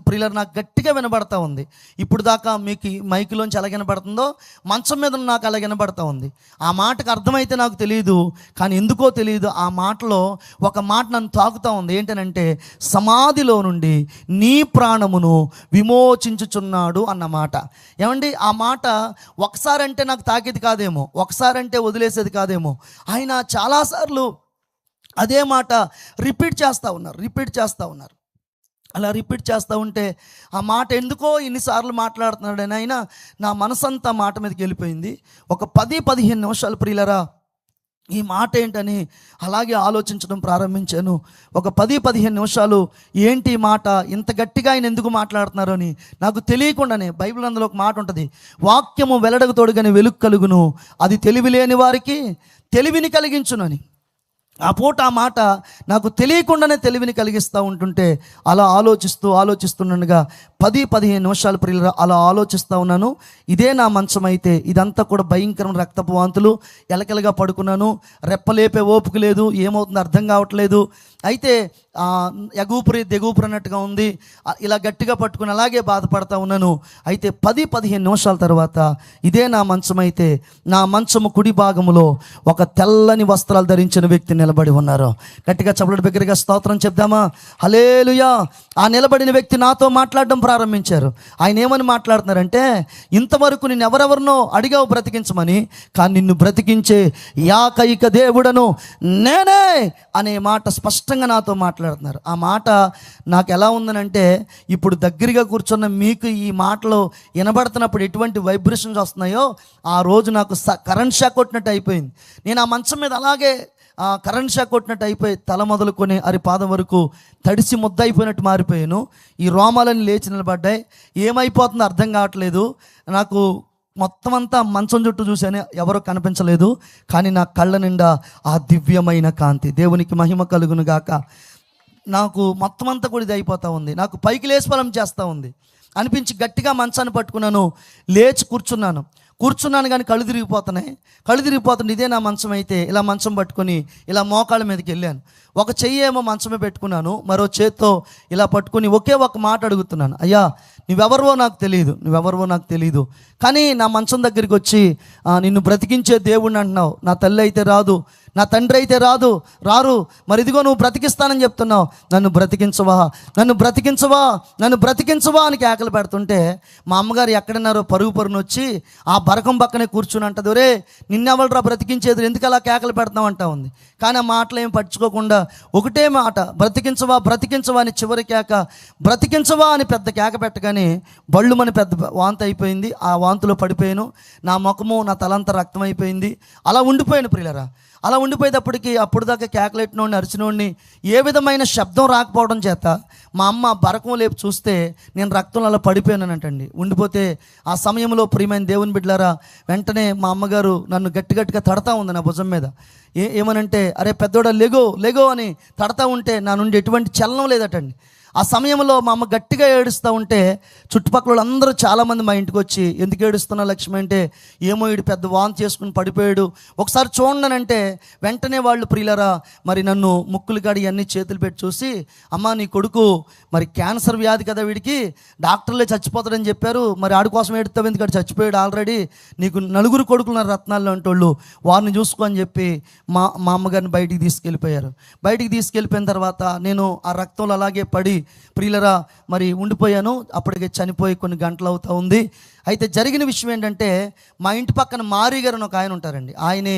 ప్రియులారా నాకు గట్టిగా వినబడతా ఉంది. ఇప్పుడు దాకా మీకు మైకులోంచి ఎలా వినబడుతుందో మంచం మీద నాకు అలా వినబడతా ఉంది. ఆ మాటకు అర్థమైతే నాకు తెలియదు, కానీ ఎందుకో తెలియదు ఆ మాటలో ఒక మాట నన్ను తాకుతూ ఉంది. ఏంటనంటే సమాధిలో నుండి నీ ప్రాణమును విమోచించుచున్నాడు అన్నమాట. ఏమండి, ఆ మాట ఒకసారి అంటే నాకు తాకేది కాదేమో, ఒకసారి అంటే వదిలేసేది కాదేమో. ఆయన చాలాసార్లు అదే మాట రిపీట్ చేస్తూ ఉన్నారు. అలా రిపీట్ చేస్తూ ఉంటే ఆ మాట ఎందుకో ఇన్నిసార్లు మాట్లాడుతున్నాడని అయినా నా మనసంతా మాట మీదకి వెళ్ళిపోయింది. ఒక 10-15 నిమిషాలు ప్రియులరా ఈ మాట ఏంటని అలాగే ఆలోచించడం ప్రారంభించాను. ఒక 10-15 నిమిషాలు ఏంటి ఈ మాట, ఇంత గట్టిగా ఆయన ఎందుకు మాట్లాడుతున్నారు అని నాకు తెలియకుండానే బైబిల్ అందులో ఒక మాట ఉంటుంది, వాక్యము వెల్లడకు తోడుగానే వెలుగు కలుగును, అది తెలివి లేని వారికి తెలివిని కలిగించునని. ఆ పూట ఆ మాట నాకు తెలియకుండానే తెలివిని కలిగిస్తూ ఉంటుంటే అలా ఆలోచిస్తుండగా 10-15 నిమిషాలు ప్రియులు అలా ఆలోచిస్తూ ఉన్నాను. ఇదే నా మంచం అయితే ఇదంతా కూడా భయంకరమైన రక్తపు వాంతులు, ఎలకలుగా పడుకున్నాను. రెప్పలేపే ఓపిక లేదు, ఏమవుతుందో అర్థం కావట్లేదు. అయితే ఎగూపురి దిగూపురి అన్నట్టుగా ఉంది. ఇలా గట్టిగా పట్టుకుని అలాగే బాధపడతా ఉన్నాను. అయితే 10-15 నిమిషాల తర్వాత ఇదే నా మంచం అయితే నా మంచము కుడి భాగములో ఒక తెల్లని వస్త్రాలు ధరించిన వ్యక్తి నిలబడి ఉన్నారు. గట్టిగా చప్పట్ల బిగ్గరగా స్తోత్రం చెప్దామా? హల్లెలూయా. ఆ నిలబడిన వ్యక్తి నాతో మాట్లాడడం ప్రారంభించారు. ఆయన ఏమని మాట్లాడుతున్నారంటే, ఇంతవరకు నేను ఎవరెవరినో అడిగావు బ్రతికించమని, కానీ నిన్ను బ్రతికించే ఏకైక దేవుడను నేనే అనే మాట స్పష్టంగా నాతో మాట్లాడుతున్నారు. ఆ మాట నాకు ఎలా ఉందనంటే, ఇప్పుడు దగ్గరగా కూర్చున్న మీకు ఈ మాటలో వినబడుతున్నప్పుడు ఎటువంటి వైబ్రేషన్స్ వస్తున్నాయో ఆ రోజు నాకు కరెంట్ షాక్ కొట్టినట్టు అయిపోయింది. నేను ఆ మంచం మీద అలాగే కరెంట్ షాక్ కొట్టినట్టు అయిపోయి తల మొదలుకొని అరిపాదం వరకు తడిసి ముద్ద అయిపోయినట్టు మారిపోయాను. ఈ రోమాలని లేచి నిలబడ్డాయి. ఏమైపోతుందో అర్థం కావట్లేదు. నాకు మొత్తం అంతా మంచం చుట్టూ చూశాను, ఎవరో కనిపించలేదు. కానీ నా కళ్ళ నిండా ఆ దివ్యమైన కాంతి, దేవునికి మహిమ కలుగును గాక. నాకు మొత్తం అంతా కూడా ఇది అయిపోతూ ఉంది. నాకు పైకి లేచి ఫలం చేస్తూ ఉంది అనిపించి గట్టిగా మంచాన్ని పట్టుకున్నాను. లేచి కూర్చున్నాను కానీ కళ్ళు తిరిగిపోతుండే. ఇదే నా మంచం అయితే ఇలా మంచం పట్టుకొని ఇలా మోకాళ్ళ మీదకి వెళ్ళాను. ఒక చెయ్యి ఏమో మంచమే పెట్టుకున్నాను, మరో చేత్తో ఇలా పట్టుకొని ఒకే ఒక మాట అడుగుతున్నాను, అయ్యా నువ్వెవరివో నాకు తెలియదు, కానీ నా మంచం దగ్గరికి వచ్చి నిన్ను బ్రతికించే దేవుడిని అంటున్నావు. నా తల్లి అయితే రాదు, నా తండ్రి అయితే రారు, మరి ఇదిగో నువ్వు బ్రతికిస్తానని చెప్తున్నావు, నన్ను బ్రతికించవా అని కేకలు పెడుతుంటే మా అమ్మగారు ఎక్కడున్నారో పరుగున వచ్చి ఆ బరకం పక్కనే కూర్చుని అంటది, ఒరే నిన్నెవడరా బ్రతికించేది, ఎందుకు అలా కేకలు పెడతావు అంటా ఉంది. కానీ ఆ మాటలు ఏం పట్టించుకోకుండా ఒకటే మాట, బ్రతికించవా అని చివరి కేక, బ్రతికించవా అని పెద్ద కేక పెట్టగానే బళ్ళుమని పెద్ద వాంతి అయిపోయింది. ఆ వాంతిలో పడిపోయాను. నా ముఖము నా తలంతా రక్తం అయిపోయింది. అలా ఉండిపోయాను ప్రియులరా. అలా ఉండిపోయేటప్పటికి అప్పుడు దాకా కేకలెట్టినోడిని అరిచినోడిని ఏ విధమైన శబ్దం రాకపోవడం చేత మా అమ్మ బరకం లేపు చూస్తే నేను రక్తంలో అలా పడిపోయానంటండి. ఉండిపోతే ఆ సమయంలో ప్రియమైన దేవుని బిడ్డలారా వెంటనే మా అమ్మగారు నన్ను గట్టిగా తడతా ఉంది నా భుజం మీద. ఏమనంటే, అరే పెద్దోడా లెగో అని తడతా ఉంటే నా నుండి ఎటువంటి చలనం లేదటండి. ఆ సమయంలో మా అమ్మ గట్టిగా ఏడుస్తూ ఉంటే చుట్టుపక్కల వాళ్ళందరూ చాలామంది మా ఇంటికి వచ్చి, ఎందుకు ఏడుస్తున్నా లక్ష్మి అంటే, ఏమో వీడు పెద్ద వాంతి చేసుకుని పడిపోయాడు, ఒకసారి చూడనంటే వెంటనే వాళ్ళు ప్రియులరా మరి నన్ను ముక్కులు కాడి ఇవన్నీ చేతులు పెట్టి చూసి, అమ్మ నీ కొడుకు మరి క్యాన్సర్ వ్యాధి కదా, వీడికి డాక్టర్లే చచ్చిపోతాడని చెప్పారు, మరి ఆడి కోసం ఏడుతావు ఎందుకంటే చచ్చిపోయాడు ఆల్రెడీ, నీకు నలుగురు కొడుకులు రత్నాలు అంటోళ్ళు, వారిని చూసుకో అని చెప్పి మా అమ్మగారిని బయటికి తీసుకెళ్ళిపోయారు. బయటికి తీసుకెళ్ళిపోయిన తర్వాత నేను ఆ రక్తంలో అలాగే పడి ప్రియులరా మరి ఉండిపోయాను. అప్పటికే చనిపోయి కొన్ని గంటలు అవుతా ఉంది. అయితే జరిగిన విషయం ఏంటంటే, మా ఇంటి పక్కన మారీ గారు అని ఒక ఆయన ఉంటారండి. ఆయనే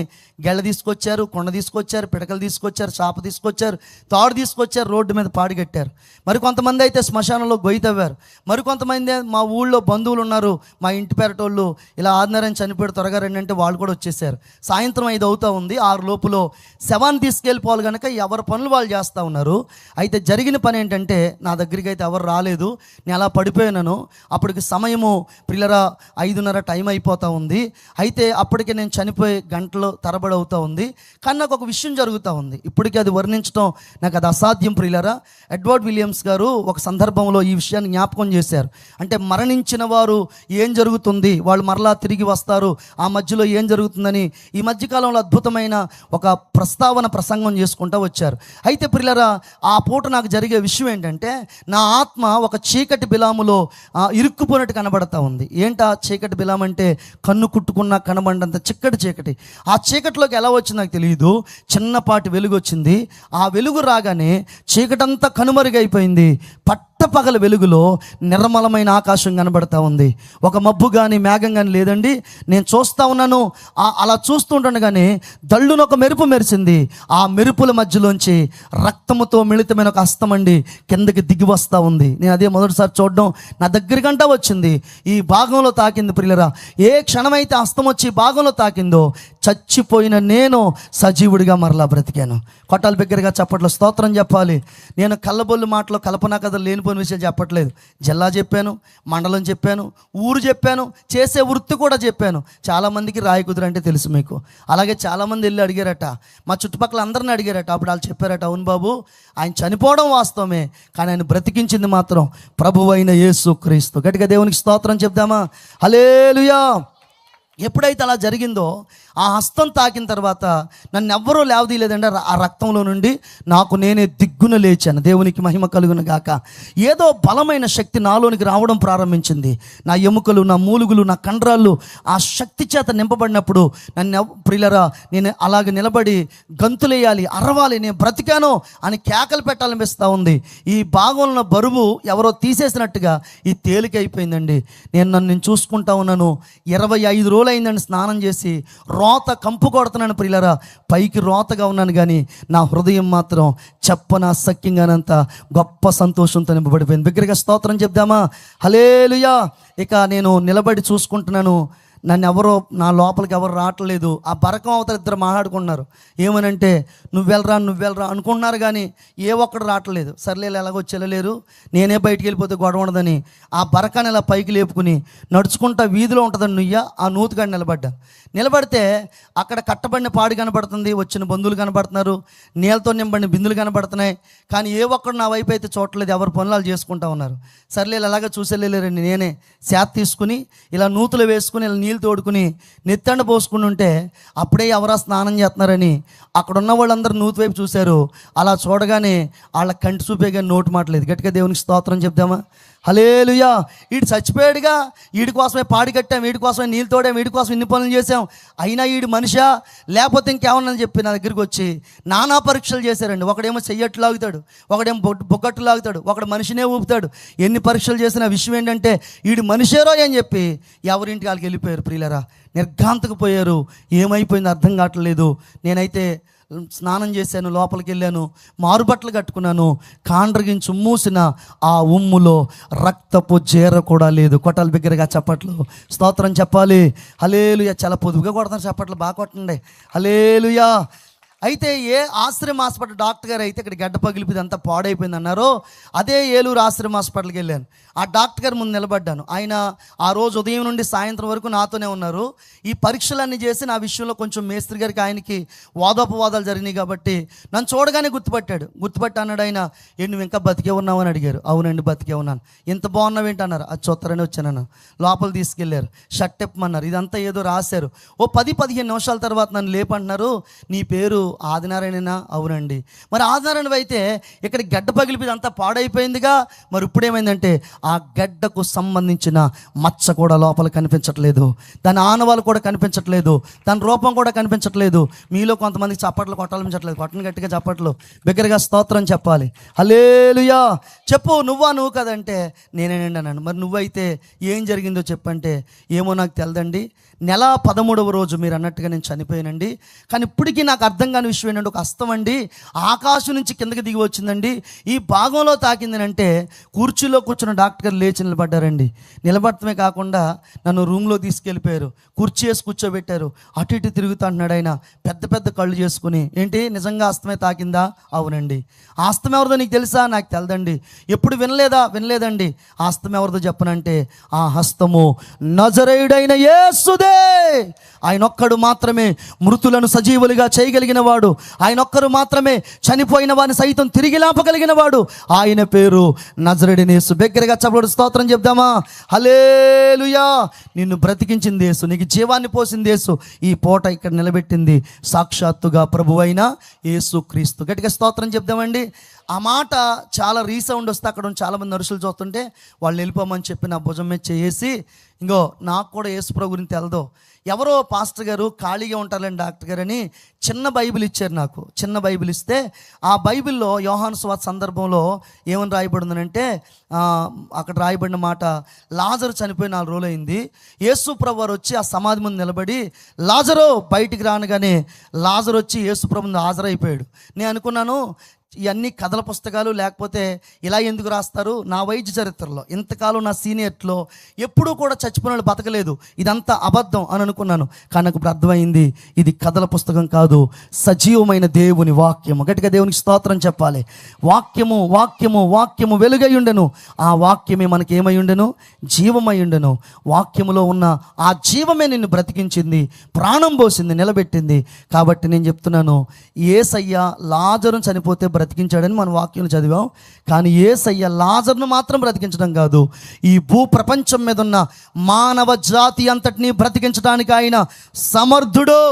గెళ్ళ తీసుకొచ్చారు, కొండ తీసుకొచ్చారు, పిడకలు తీసుకొచ్చారు, చాప తీసుకొచ్చారు, తాడు తీసుకొచ్చారు, రోడ్డు మీద పాడిగట్టారు. మరి కొంతమంది అయితే శ్మశానంలో గొయ్యి తవ్వారు. మరికొంతమంది మా ఊళ్ళో బంధువులు ఉన్నారు, మా ఇంటి పేరటోళ్ళు, ఇలా ఆదినారాయణ చనిపోయాడు త్వరగా రండి అంటే వాళ్ళు కూడా వచ్చేసారు. సాయంత్రం 5 అవుతూ ఉంది. 6 లోపులో శవాన్ని తీసుకెళ్ళిపోవాలి కనుక ఎవరి పనులు వాళ్ళు చేస్తూ ఉన్నారు. అయితే జరిగిన పని ఏంటంటే, నా దగ్గరికి అయితే ఎవరు రాలేదు, నేను అలా పడిపోయాను. అప్పటికి సమయము ప్రియులరా 5:30 టైం అయిపోతూ ఉంది. అయితే అప్పటికే నేను చనిపోయి గంటలు తరబడి అవుతూ ఉంది. కానీ నాకు ఒక విషయం జరుగుతూ ఉంది, ఇప్పటికీ అది వర్ణించడం నాకు అది అసాధ్యం ప్రియులరా. ఎడ్వర్డ్ విలియమ్స్ గారు ఒక సందర్భంలో ఈ విషయాన్ని జ్ఞాపకం చేశారు. అంటే మరణించిన వారు ఏం జరుగుతుంది, వాళ్ళు మరలా తిరిగి వస్తారు, ఆ మధ్యలో ఏం జరుగుతుందని ఈ మధ్యకాలంలో అద్భుతమైన ఒక ప్రస్తావన ప్రసంగం చేసుకుంటూ వచ్చారు. అయితే ప్రియులరా, ఆ పూట నాకు జరిగే విషయం ఏంటంటే, నా ఆత్మ ఒక చీకటి బిలాములో ఇరుక్కుపోయినట్టు కనబడతా ఉంది. ఏంటా చీకటి బిలాం అంటే, కన్ను కుట్టుకున్నా కనబడంత చిక్కటి చీకటి. ఆ చీకటిలోకి ఎలా వచ్చింది నాకు తెలియదు, చిన్నపాటి వెలుగు వచ్చింది. ఆ వెలుగు రాగానే చీకటంతా కనుమరుగైపోయింది. పట్టపగల వెలుగులో నిర్మలమైన ఆకాశం కనబడతా ఉంది. ఒక మబ్బు కానీ మేఘం కానీ లేదండి. నేను చూస్తూ ఉన్నాను. అలా చూస్తూ ఉండగానే దళ్ళున ఒక మెరుపు మెరిసింది. ఆ మెరుపుల మధ్యలోంచి రక్తముతో మిళితమైన ఒక హస్తం అండి కిందకి దిగి వస్తూ ఉంది. నేను అదే మొదటిసారి చూడడం, నా దగ్గరికంటా వచ్చింది. ఈ భాగంలో తాకింది ప్రియులరా. ఏ క్షణమైతే హస్తం వచ్చి భాగంలో తాకిందో, చచ్చిపోయిన నేను సజీవుడిగా మరలా బ్రతికాను. కొట్టాలి బిగ్గరగా చప్పట్లో స్తోత్రం చెప్పాలి. నేను కళ్ళబొల్లు మాటలో కల్పనా కథలు లేనిపోయిన విషయం చెప్పట్లేదు. జిల్లా చెప్పాను, మండలం చెప్పాను, ఊరు చెప్పాను, చేసే వృత్తి కూడా చెప్పాను. చాలామందికి రాయి కుదురు అంటే తెలుసు మీకు. అలాగే చాలామంది వెళ్ళి అడిగారట, మా చుట్టుపక్కల అందరిని అడిగారట. అప్పుడు వాళ్ళు చెప్పారట, అవును బాబు, ఆయన చనిపోవడం వాస్తవమే, కానీ ఆయన బ్రతికించింది మాత్రం ప్రభువైన యేసు క్రీస్తు. గట్టిగా దేవునికి స్తోత్రం చెప్దామా? హల్లెలూయా. ఎప్పుడైతే అలా జరిగిందో, ఆ హస్తం తాకిన తర్వాత నన్ను ఎవ్వరూ లేవదీయలేదండి. ఆ రక్తంలో నుండి నాకు నేనే దిగ్గున లేచాను. దేవునికి మహిమ కలుగును గాక. ఏదో బలమైన శక్తి నాలోనికి రావడం ప్రారంభించింది. నా ఎముకలు, నా మూలుగులు, నా కండరాళ్ళు ఆ శక్తి చేత నింపబడినప్పుడు నన్ను ప్రియులరా, నేను అలాగ నిలబడి గంతులేయాలి, అరవాలి, నేను బ్రతికాను అని కేకలు పెట్టాలనిపిస్తూ ఉంది. ఈ భాగంలో బరువు ఎవరో తీసేసినట్టుగా ఈ తేలికైపోయిందండి. నేను చూసుకుంటా ఉన్నాను. 25 రోజులు అయిందండి స్నానం చేసి. రోత కంపు కొడుతున్నాను ప్రియులరా. పైకి రోతగా ఉన్నాను, కానీ నా హృదయం మాత్రం చెప్పనసక్యంగానంత గొప్ప సంతోషంతో నింపబడిపోయింది. బిగ్గరగా స్తోత్రం చెప్దామా? హల్లెలూయా. ఇక నేను నిలబడి చూసుకుంటున్నాను. నన్ను ఎవరో, నా లోపలికి ఎవరు రావట్లేదు. ఆ బరకం అవతల ఇద్దరు మాట్లాడుకున్నారు. ఏమనంటే, నువ్వెళ్ళరా అనుకుంటున్నారు, కానీ ఏ ఒక్కడు రావట్లేదు. సర్లే ఎలాగొచ్చి వెళ్ళలేరు, నేనే బయటికి వెళ్ళిపోతే గొడవ ఉండదని ఆ బరకాన్ని ఇలా పైకి లేపుకుని నడుచుకుంటా వీధిలో ఉంటుందని నుయ్య ఆ నూతుగాడి నిలబడితే అక్కడ కట్టబడిన పాడి కనబడుతుంది, వచ్చిన బంధువులు కనబడుతున్నారు, నీళ్ళతో నింబడిన బిందులు కనబడుతున్నాయి. కానీ ఏ ఒక్కడు నా వైపు అయితే చూడలేదు, ఎవరు పనులు చేసుకుంటా ఉన్నారు. సర్లే అలాగా చూసేళ్ళలేరండి. నేనే శాత్ తీసుకుని ఇలా నూతులు వేసుకుని ఇలా నీళ్ళు తోడుకుని నెత్తండ పోసుకుని ఉంటే, అప్పుడే ఎవరా స్నానం చేస్తున్నారని అక్కడ ఉన్న వాళ్ళందరూ నూతి వైపు చూశారు. అలా చూడగానే వాళ్ళ కంటి చూపే కానీ నోటు మాటలేదు. గట్టిగా దేవునికి స్తోత్రం చెప్దామా? హల్లెలూయా. వీడు చచ్చిపోయాడుగా, వీడి కోసమే పాడి కట్టాం, వీడి కోసమే నీళ్ళు తోడాం, వీడి కోసం ఇన్ని పనులు చేసాం, అయినా వీడు మనిషా లేకపోతే ఇంకేమన్నా చెప్పి నా దగ్గరికి వచ్చి నానా పరీక్షలు చేశారండి. ఒకడేమో చెయ్యట్లు లాగుతాడు, ఒకడేమో బొగ్గట్టు లాగుతాడు, ఒకడు మనిషినే ఊపుతాడు. ఎన్ని పరీక్షలు చేసిన విషయం ఏంటంటే, వీడు మనిషేరో అని చెప్పి ఎవరింటికి వాళ్ళకి వెళ్ళిపోయారు ప్రియులరా. నిర్ఘాంతకు పోయారు. ఏమైపోయిందో అర్థం కావట్లేదు. నేనైతే స్నానం చేశాను, లోపలికి వెళ్ళాను, మారుబట్టలు కట్టుకున్నాను. కాండ్రగించి మూసిన ఆ ఉమ్ములో రక్తపు జీర కూడా లేదు. కొట్టాలి బిగ్గరగా చప్పట్లు, స్తోత్రం చెప్పాలి. హల్లెలూయా. చాలా పొదుపుగా కొడతాను చప్పట్లు, బాగా కొట్టండి. హల్లెలూయా. అయితే ఏ ఆశ్రమ హాస్పిటల్ డాక్టర్ గారు అయితే ఇక్కడ గడ్డ పగిలిపోయింది అంతా పాడైపోయింది అన్నారో, అదే ఏలూరు ఆశ్రమ హాస్పిటల్కి వెళ్ళాను. ఆ డాక్టర్ గారు ముందు నిలబడ్డాను. ఆయన ఆ రోజు ఉదయం నుండి సాయంత్రం వరకు నాతోనే ఉన్నారు. ఈ పరీక్షలన్నీ చేసి నా విషయంలో కొంచెం మేస్త్రి గారికి ఆయనకి వాదోపవాదాలు జరిగినాయి కాబట్టి నన్ను చూడగానే గుర్తుపట్టి అన్నాడు ఆయన, నువ్వు ఇంకా బతికే ఉన్నావు అని అడిగారు. అవునండి బతికే ఉన్నాను. ఇంత బాగున్నావు ఏంటి అన్నారు. అది చూస్తారని వచ్చాను. లోపల తీసుకెళ్లారు, షర్ట్ ఇప్పమన్నారు. ఇదంతా ఏదో రాశారు. ఓ 10-15 నిమిషాల తర్వాత నన్ను లేపంటున్నారు, నీ పేరు ఆదినారాయణనా? అవునండి. మరి ఆదినారాయణ అయితే ఇక్కడ గడ్డ పగిలిపోయి అంతా పాడైపోయిందిగా, మరి ఇప్పుడేమైందంటే ఆ గడ్డకు సంబంధించిన మచ్చ కూడా లోపల కనిపించట్లేదు, దాని ఆనవాళ్ళు కూడా కనిపించట్లేదు, దాని రూపం కూడా కనిపించట్లేదు. మీలో కొంతమందికి చప్పట్లు కొట్టాలనిపించట్లేదు. కొట్టని గట్టిగా చప్పట్లు, బిగ్గరగా స్తోత్రం చెప్పాలి. హల్లెలూయా. చెప్పు, నువ్వు కదంటే నేనేనండి అన్నాను. మరి నువ్వైతే ఏం జరిగిందో చెప్పంటే, ఏమో నాకు తెలదండి, నెల 13వ రోజు మీరు అన్నట్టుగా నేను చనిపోయానండి. కానీ ఇప్పటికీ నాకు అర్థం కాని విషయం ఏంటంటే, ఒక హస్తం అండి ఆకాశం నుంచి కిందకి దిగి వచ్చిందండి, ఈ భాగంలో తాకిందని. అంటే కుర్చీలో కూర్చున్న డాక్టర్ గారు లేచి నిలబడ్డారండి. నిలబడటమే కాకుండా నన్ను రూమ్లో తీసుకెళ్ళిపోయారు, కుర్చీ వేసి కూర్చోబెట్టారు. అటు ఇటు తిరుగుతూ అంటున్నాడు ఆయన, పెద్ద పెద్ద కళ్ళు చేసుకుని. ఏంటి నిజంగా హస్తమే తాకిందా? అవునండి. ఆ హస్తం ఎవరిదో నీకు తెలుసా? నాకు తెలదండి. ఎప్పుడు వినలేదండి. ఆ హస్తం ఎవరిదో చెప్పనంటే, ఆ హస్తము నజరేయుడైన యేసుదే. ఆయన ఒక్కడు మాత్రమే మృతులను సజీవులుగా చేయగలిగిన వాడు. ఆయన ఒక్కరు మాత్రమే చనిపోయిన వారిని సైతం తిరిగి లేపగలిగిన వాడు. ఆయన పేరు నజరేయుడైన యేసు. బిగ్గరగా చప్పట్లు స్తోత్రం చెప్దామా? హల్లెలూయా. నిన్ను బ్రతికించింది యేసు, నీకు జీవాన్ని పోసింది యేసు, ఈ పూట ఇక్కడ నిలబెట్టింది సాక్షాత్తుగా ప్రభువైన యేసు క్రీస్తు. గట్టిగా స్తోత్రం చెప్దామండి. ఆ మాట చాలా రీసౌండ్ వస్తే అక్కడ చాలామంది నరుసులు చూస్తుంటే వాళ్ళు వెళ్ళిపోమని చెప్పి నా భుజం మీద చేసి, ఇంకో నాకు కూడా యేసుప్రభు గురించి తెలదు. ఎవరో పాస్టర్ గారు ఖాళీగా ఉంటారులేండి డాక్టర్ గారు అని చిన్న బైబిల్ ఇచ్చారు నాకు. చిన్న బైబిల్ ఇస్తే ఆ బైబిల్లో యోహాను సువార్త సందర్భంలో ఏమని రాయబడిందనంటే, అక్కడ రాయబడిన మాట, లాజరు చనిపోయి 4 రోజులు అయింది. యేసు ప్రభు వారు వచ్చి ఆ సమాధి ముందు నిలబడి, లాజరు బయటికి రానగానే లాజరు వచ్చి యేసు ప్రభు ముందు హాజరైపోయాడు. నేను అనుకున్నాను, ఇవన్నీ కథల పుస్తకాలు లేకపోతే ఇలా ఎందుకు రాస్తారు? నా వైద్య చరిత్రలో ఇంతకాలం నా సీనియర్లో ఎప్పుడూ కూడా చచ్చిపోయిన వాళ్ళు బతకలేదు, ఇదంతా అబద్ధం అని అనుకున్నాను. కానీ నాకు ఇప్పుడు అర్థమైంది, ఇది కథల పుస్తకం కాదు, సజీవమైన దేవుని వాక్యము. గట్టిగా దేవునికి స్తోత్రం చెప్పాలి. వాక్యము వెలుగై ఉండెను, ఆ వాక్యమే మనకి ఏమై ఉండెను? జీవమై ఉండెను. వాక్యములో ఉన్న ఆ జీవమే నిన్ను బ్రతికించింది, ప్రాణం పోసింది, నిలబెట్టింది. కాబట్టి నేను చెప్తున్నాను, యేసయ్య లాజరును చనిపోతే బ్రతికించాడని మన వాక్యం చదివాం. కానీ యేసయ్య లాజరును మాత్రం బ్రతికించడం కాదు, ఈ భూ ప్రపంచం మీద ఉన్న మానవ జాతి అంతటినీ బ్రతికించడానికి ఆయన సమర్థుడు,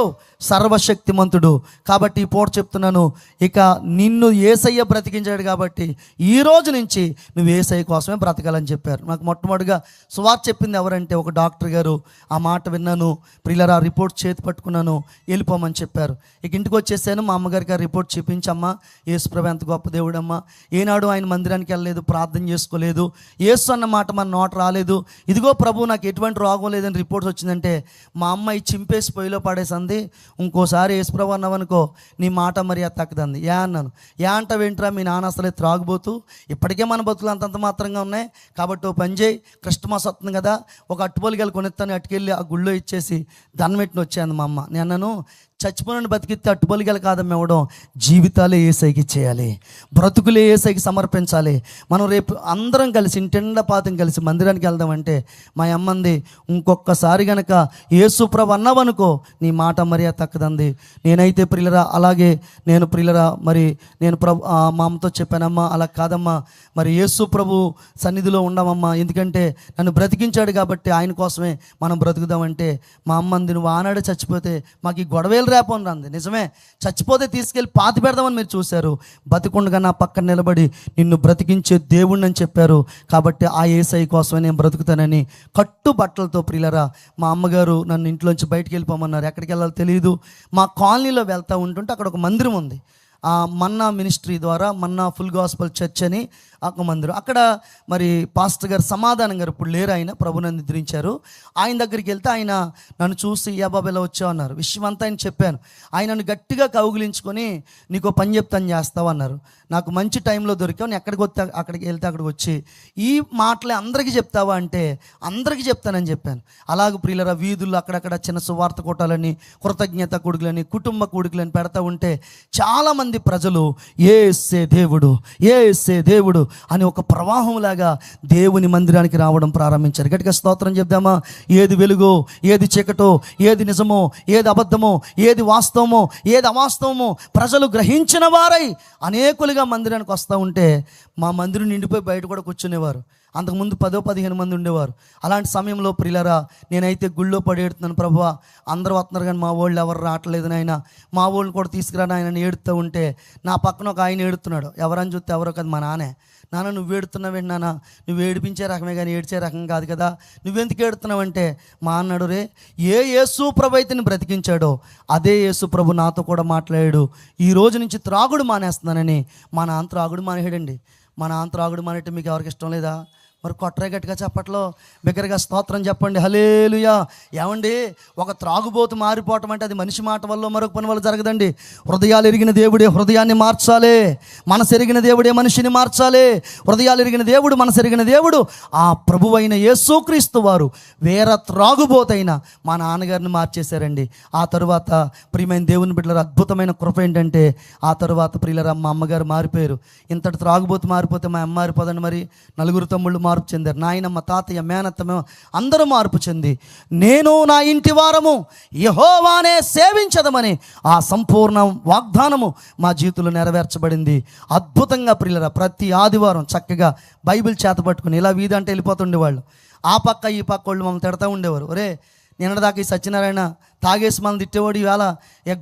సర్వశక్తిమంతుడు. కాబట్టి ఈ పూట చెప్తున్నాను, ఇక నిన్ను యేసయ్య బ్రతికించాడు కాబట్టి ఈ రోజు నుంచి నువ్వు యేసయ్య కోసమే బ్రతకాలని చెప్పారు. నాకు మొట్టమొదటిగా సువార్త చెప్పింది ఎవరంటే ఒక డాక్టర్ గారు. ఆ మాట విన్నాను, ప్రియులారా, రిపోర్ట్ చేతి పట్టుకున్నాను, వెళ్ళిపోమని చెప్పారు. ఇక ఇంటికి వచ్చేసాను. మా అమ్మగారికి ఆ రిపోర్ట్ చూపించమ్మా, యేసుప్రభు ఎంత గొప్ప దేవుడమ్మా, ఏనాడు ఆయన మందిరానికి వెళ్ళలేదు, ప్రార్థన చేసుకోలేదు, యేసు అన్న మాట మన నోట రాలేదు, ఇదిగో ప్రభు నాకు ఎటువంటి రోగం లేదని రిపోర్ట్స్ వచ్చిందంటే, మా అమ్మాయి చింపేసి పొయ్యిలో పడేసింది. ఇంకోసారి యేసుప్రభు అన్నావనుకో నీ మాట మర్యాద తక్కదంది. అన్నాను. అంటావేంట్రా, మీ నాన్న అసలే త్రాగుబోతు, ఇప్పటికే మన బతుకులు అంతంత మాత్రంగా ఉన్నాయి, కాబట్టి ఓ పని చేయి, క్రిస్టమస్ వస్తుంది కదా, ఒక అట్టుపోలికలు కొనిస్తాను, అట్టుకెళ్ళి ఆ గుళ్ళో ఇచ్చేసి దండం పెట్టి వచ్చాను మా అమ్మ. నేను అన్నాను, చచ్చిపోయిన బతికితే అట్టుబలిగలు కాదమ్మ ఇవ్వడం, జీవితాలే యేసయ్యకి చేయాలి, బ్రతుకులే యేసయ్యకి సమర్పించాలి. మనం రేపు అందరం కలిసి ఇంటిండపాతం కలిసి మందిరానికి వెళ్దామంటే మా అమ్మంది, ఇంకొకసారి గనక యేసుప్రభు అన్నావనుకో నీ మాట మర్యాద తక్కదంది. నేనైతే ప్రియులరా అలాగే మరి నేను మా అమ్మతో చెప్పానమ్మా, అలా కాదమ్మా, మరి యేసుప్రభు సన్నిధిలో ఉండమమ్మా, ఎందుకంటే నన్ను బ్రతికించాడు కాబట్టి ఆయన కోసమే మనం బ్రతుకుదామంటే మా అమ్మంది, నువ్వు ఆనాడే చచ్చిపోతే మాకు ఈ గొడవేలు రేపని రంది. నిజమే, చచ్చిపోతే తీసుకెళ్ళి పాతి పెడదామని మీరు చూశారు, బతికుండగా నా పక్కన నిలబడి నిన్ను బ్రతికించే దేవుణ్ణి అని చెప్పారు. కాబట్టి ఆ యేసయ్య కోసమే నేను బ్రతుకుతానని కట్టు బట్టలతో ప్రియులరా మా అమ్మగారు నన్ను ఇంట్లోంచి బయటికి వెళ్ళిపోమన్నారు. ఎక్కడికి వెళ్ళాలో తెలియదు. మా కాలనీలో వెళ్తూ ఉంటుంటే అక్కడ ఒక మందిరం ఉంది. మన్నా మినిస్ట్రీ ద్వారా మన్నా ఫుల్ గాస్పల్ చర్చ్ అని ఒక మందిరం. అక్కడ మరి పాస్టర్ గారు సమాధానం గారు ఇప్పుడు లేరు, ఆయన ప్రభుని నిద్రించారు. ఆయన దగ్గరికి వెళ్తే ఆయన నన్ను చూసి యా బాబు ఎలా వచ్చావు అన్నారు. విషయం అంతా ఆయన చెప్పాను. ఆయన నన్ను గట్టిగా కౌగిలించుకొని నీకు పని చెప్తాను చేస్తావు అన్నారు. నాకు మంచి టైంలో దొరికావు, నేను అక్కడికి వెళ్తే అక్కడికి వచ్చి ఈ మాటలే అందరికీ చెప్తావా అంటే అందరికీ చెప్తానని చెప్పాను. అలాగే ప్రియులరా వీధుల్లో అక్కడక్కడ చిన్న సువార్త కూటాలని, కృతజ్ఞత కూడుకులని, కుటుంబ కూడుకులని పెడతా ఉంటే చాలామంది ప్రజలు యేసే దేవుడు యేసే దేవుడు అని ఒక ప్రవాహంలాగా దేవుని మందిరానికి రావడం ప్రారంభించారు. గట్టిగా స్తోత్రం చెప్దామా? ఏది వెలుగో, ఏది చీకటో, ఏది నిజమో, ఏది అబద్ధమో, ఏది వాస్తవమో, ఏది అవాస్తవమో ప్రజలు గ్రహించిన వారై అనేకులుగా మందిరానికి వస్తూ ఉంటే మా మందిరం నిండిపోయి బయట కూడా కూర్చునేవారు. అంతకుముందు 10-15 మంది ఉండేవారు. అలాంటి సమయంలో ప్రియులరా నేనైతే గుళ్ళో పడేడుతున్నాను, ప్రభువా అందరూ వస్తున్నారు కానీ మా వాళ్ళు ఎవరు రావట్లేదు నాయన, మా వాళ్ళని కూడా తీసుకురా నాయన ఏడుతూ ఉంటే నా పక్కన ఒక ఆయన ఏడుతున్నాడు. ఎవరని చూస్తే ఎవరో కదా మా నాన్న నువ్వు ఏడుతున్నావేంటి నాన్న, నువ్వు ఏడిపించే రకమే కానీ ఏడ్చే రకం కాదు కదా, నువ్వెందుకు ఏడుతున్నావంటే మా అన్నాడు, రే ఏ యేసు ప్రభు అయితే బ్రతికించాడో అదే యేసు ప్రభు నాతో కూడా మాట్లాడాడు, ఈ రోజు నుంచి త్రాగుడు మానేస్తున్నానని. మా నాన్న త్రాగుడు మానేయడండి. మా నాన్న త్రాగుడు మానేయటం మీకు ఎవరికి ఇష్టం లేదా? మరి కొట్టరే గట్టిగా చెప్పట్లో బిగ్గరగా స్తోత్రం చెప్పండి, హల్లెలూయా. ఏమండి, ఒక త్రాగుబోతు మారిపోవటం అంటే అది మనిషి మాట వల్ల మరొక పని వల్ల జరగదండి. హృదయాలు ఎరిగిన దేవుడే హృదయాన్ని మార్చాలి, మనసు ఎరిగిన దేవుడే మనిషిని మార్చాలి. హృదయాలు ఎరిగిన దేవుడు, మనసు ఎరిగిన దేవుడు ఆ ప్రభువైన యేసుక్రీస్తు వారు వేరే త్రాగుబోతైన మా నాన్నగారిని మార్చేశారండి. ఆ తరువాత ప్రియమైన దేవుని బిడ్డల అద్భుతమైన కృప ఏంటంటే ఆ తరువాత ప్రియులరా మా అమ్మగారు మారిపోయారు. ఇంతటి త్రాగుబోతు మారిపోతే మా అమ్మ మారిపోదండి. మరి నలుగురు తమ్ముళ్ళు మార్పు చెందారు. నాయనమ్మ, తాతయ్య, మేనత్తమ్మ అందరూ మార్పు చెంది నేను నా ఇంటి వారము యెహోవానే సేవించదమని ఆ సంపూర్ణ వాగ్దానము మా జీవితంలో నెరవేర్చబడింది. అద్భుతంగా ప్రియులరా ప్రతి ఆదివారం చక్కగా బైబిల్ చేత పట్టుకుని ఇలా వీధి అంటే వెళ్ళిపోతుండేవాళ్ళు. ఆ పక్క ఈ పక్క వాళ్ళు మమ్మల్ని తిడతా ఉండేవారు. ఒరే నిన్నదాకా ఈ సత్యనారాయణ తాగేసి మనల్ని తిట్టేవాడు ఇవాళ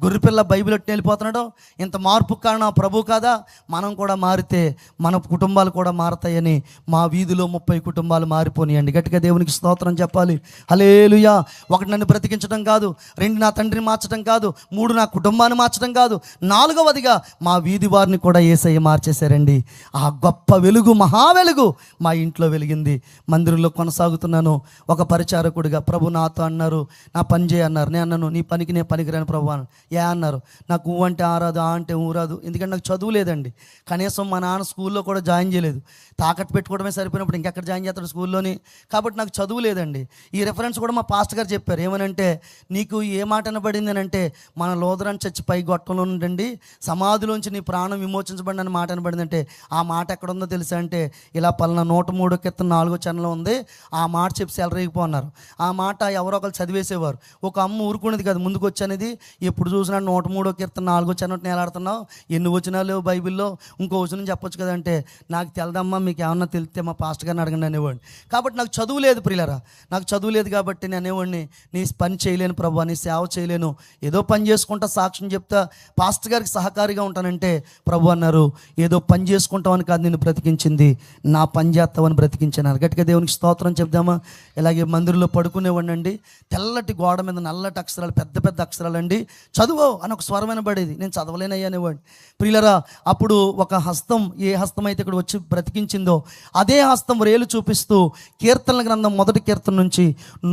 గొర్రెపిల్ల బైబిల్ ఎట్టు వెళ్ళిపోతున్నాడు, ఇంత మార్పు కారణం ప్రభు కాదా? మనం కూడా మారితే మన కుటుంబాలు కూడా మారతాయని మా వీధిలో 30 కుటుంబాలు మారిపోనియండి. గట్టిగా దేవునికి స్తోత్రం చెప్పాలి, హల్లెలూయా. 1 నన్ను బ్రతికించడం కాదు, 2 నా తండ్రిని మార్చడం కాదు, 3 నా కుటుంబాన్ని మార్చడం కాదు, 4వదిగా మా వీధి వారిని కూడా యేసయ్య మార్చేశారండి. ఆ గొప్ప వెలుగు, మహా వెలుగు మా ఇంట్లో వెలిగింది. మందిరంలో కొనసాగుతున్నాను ఒక పరిచారకుడిగా. ప్రభు నాతో అన్నారు, నా పని చేయన్నారు. నేను అన్నాను, నీ పనికి నేను పనికిరాను ప్రభు అని. అన్నారు, నాకు ఊ అంటే ఆరాదు, ఆ అంటే ఊరాదు. ఎందుకంటే నాకు చదువు లేదండి. కనీసం మా నాన్న స్కూల్లో కూడా జాయిన్ చేయలేదు. తాకట్టు పెట్టుకోవడమే సరిపోయినప్పుడు ఇంకెక్కడ జాయిన్ చేస్తాడు స్కూల్లోని. కాబట్టి నాకు చదువు లేదండి. ఈ రెఫరెన్స్ కూడా మా పాస్టర్ గారు చెప్పారు. ఏమనంటే నీకు ఏ మాట అనబడింది అని అంటే మన లోదరాన్ని చచ్చి పై గొట్టంలో ఉండండి సమాధిలోంచి నీ ప్రాణం విమోచించబడి అని మాట అనబడిందంటే ఆ మాట ఎక్కడుందో తెలుసా అంటే ఇలా పలానా 103 కీర్తన 4వ చరణంలో ఉంది. ఆ మాట చెప్పి సెలరేగిపోన్నారు. ఆ మాట ఎవరో ఒకరు చదివేసేవారు. ఒక అమ్మ ఊరుకునేది కదా, ముందుకు వచ్చనేది ఎప్పుడు చూసినా 103 కీర్తన 4వ చరణం నేలాడుతున్నావు, ఎన్ని వచనాలు లేవు బైబిల్లో, ఇంకో వచనం చెప్పొచ్చు కదంటే నాకు తెలదమ్మా, మీకు ఏమన్నా తెలిస్తే మా పాస్టర్ గారిని అడగండి అనేవాడిని. కాబట్టి నాకు చదువు లేదు ప్రియులరా, నాకు చదువు లేదు కాబట్టి నేను అనేవాడిని, నీ పని చేయలేను ప్రభు, నీ సేవ చేయలేను, ఏదో పని చేసుకుంటా సాక్ష్యం చెప్తా పాస్టర్ గారికి సహకారిగా ఉంటానంటే ప్రభు అన్నారు, ఏదో పని చేసుకుంటామని కాదు నిన్ను బ్రతికించింది, నా పని చేస్తామని బ్రతికించాను. గట్టిగా దేవునికి స్తోత్రం చెప్దామా? ఇలాగే మందిరంలో పడుకునేవాడిని అండి. తెల్లటి గోడ మీద నల్లటి అక్షరాలు, పెద్ద పెద్ద అక్షరాలు అండి. చదువు అని ఒక స్వరం వినబడేది. నేను చదవలేనయ్యా అనేవాడిని. ప్రియులరా అప్పుడు ఒక హస్తం, ఏ హస్తం అయితే ఇక్కడ వచ్చి బ్రతికించిందో అదే హస్తం రేలు చూపిస్తూ కీర్తనల గ్రంథం 1వ కీర్తన నుంచి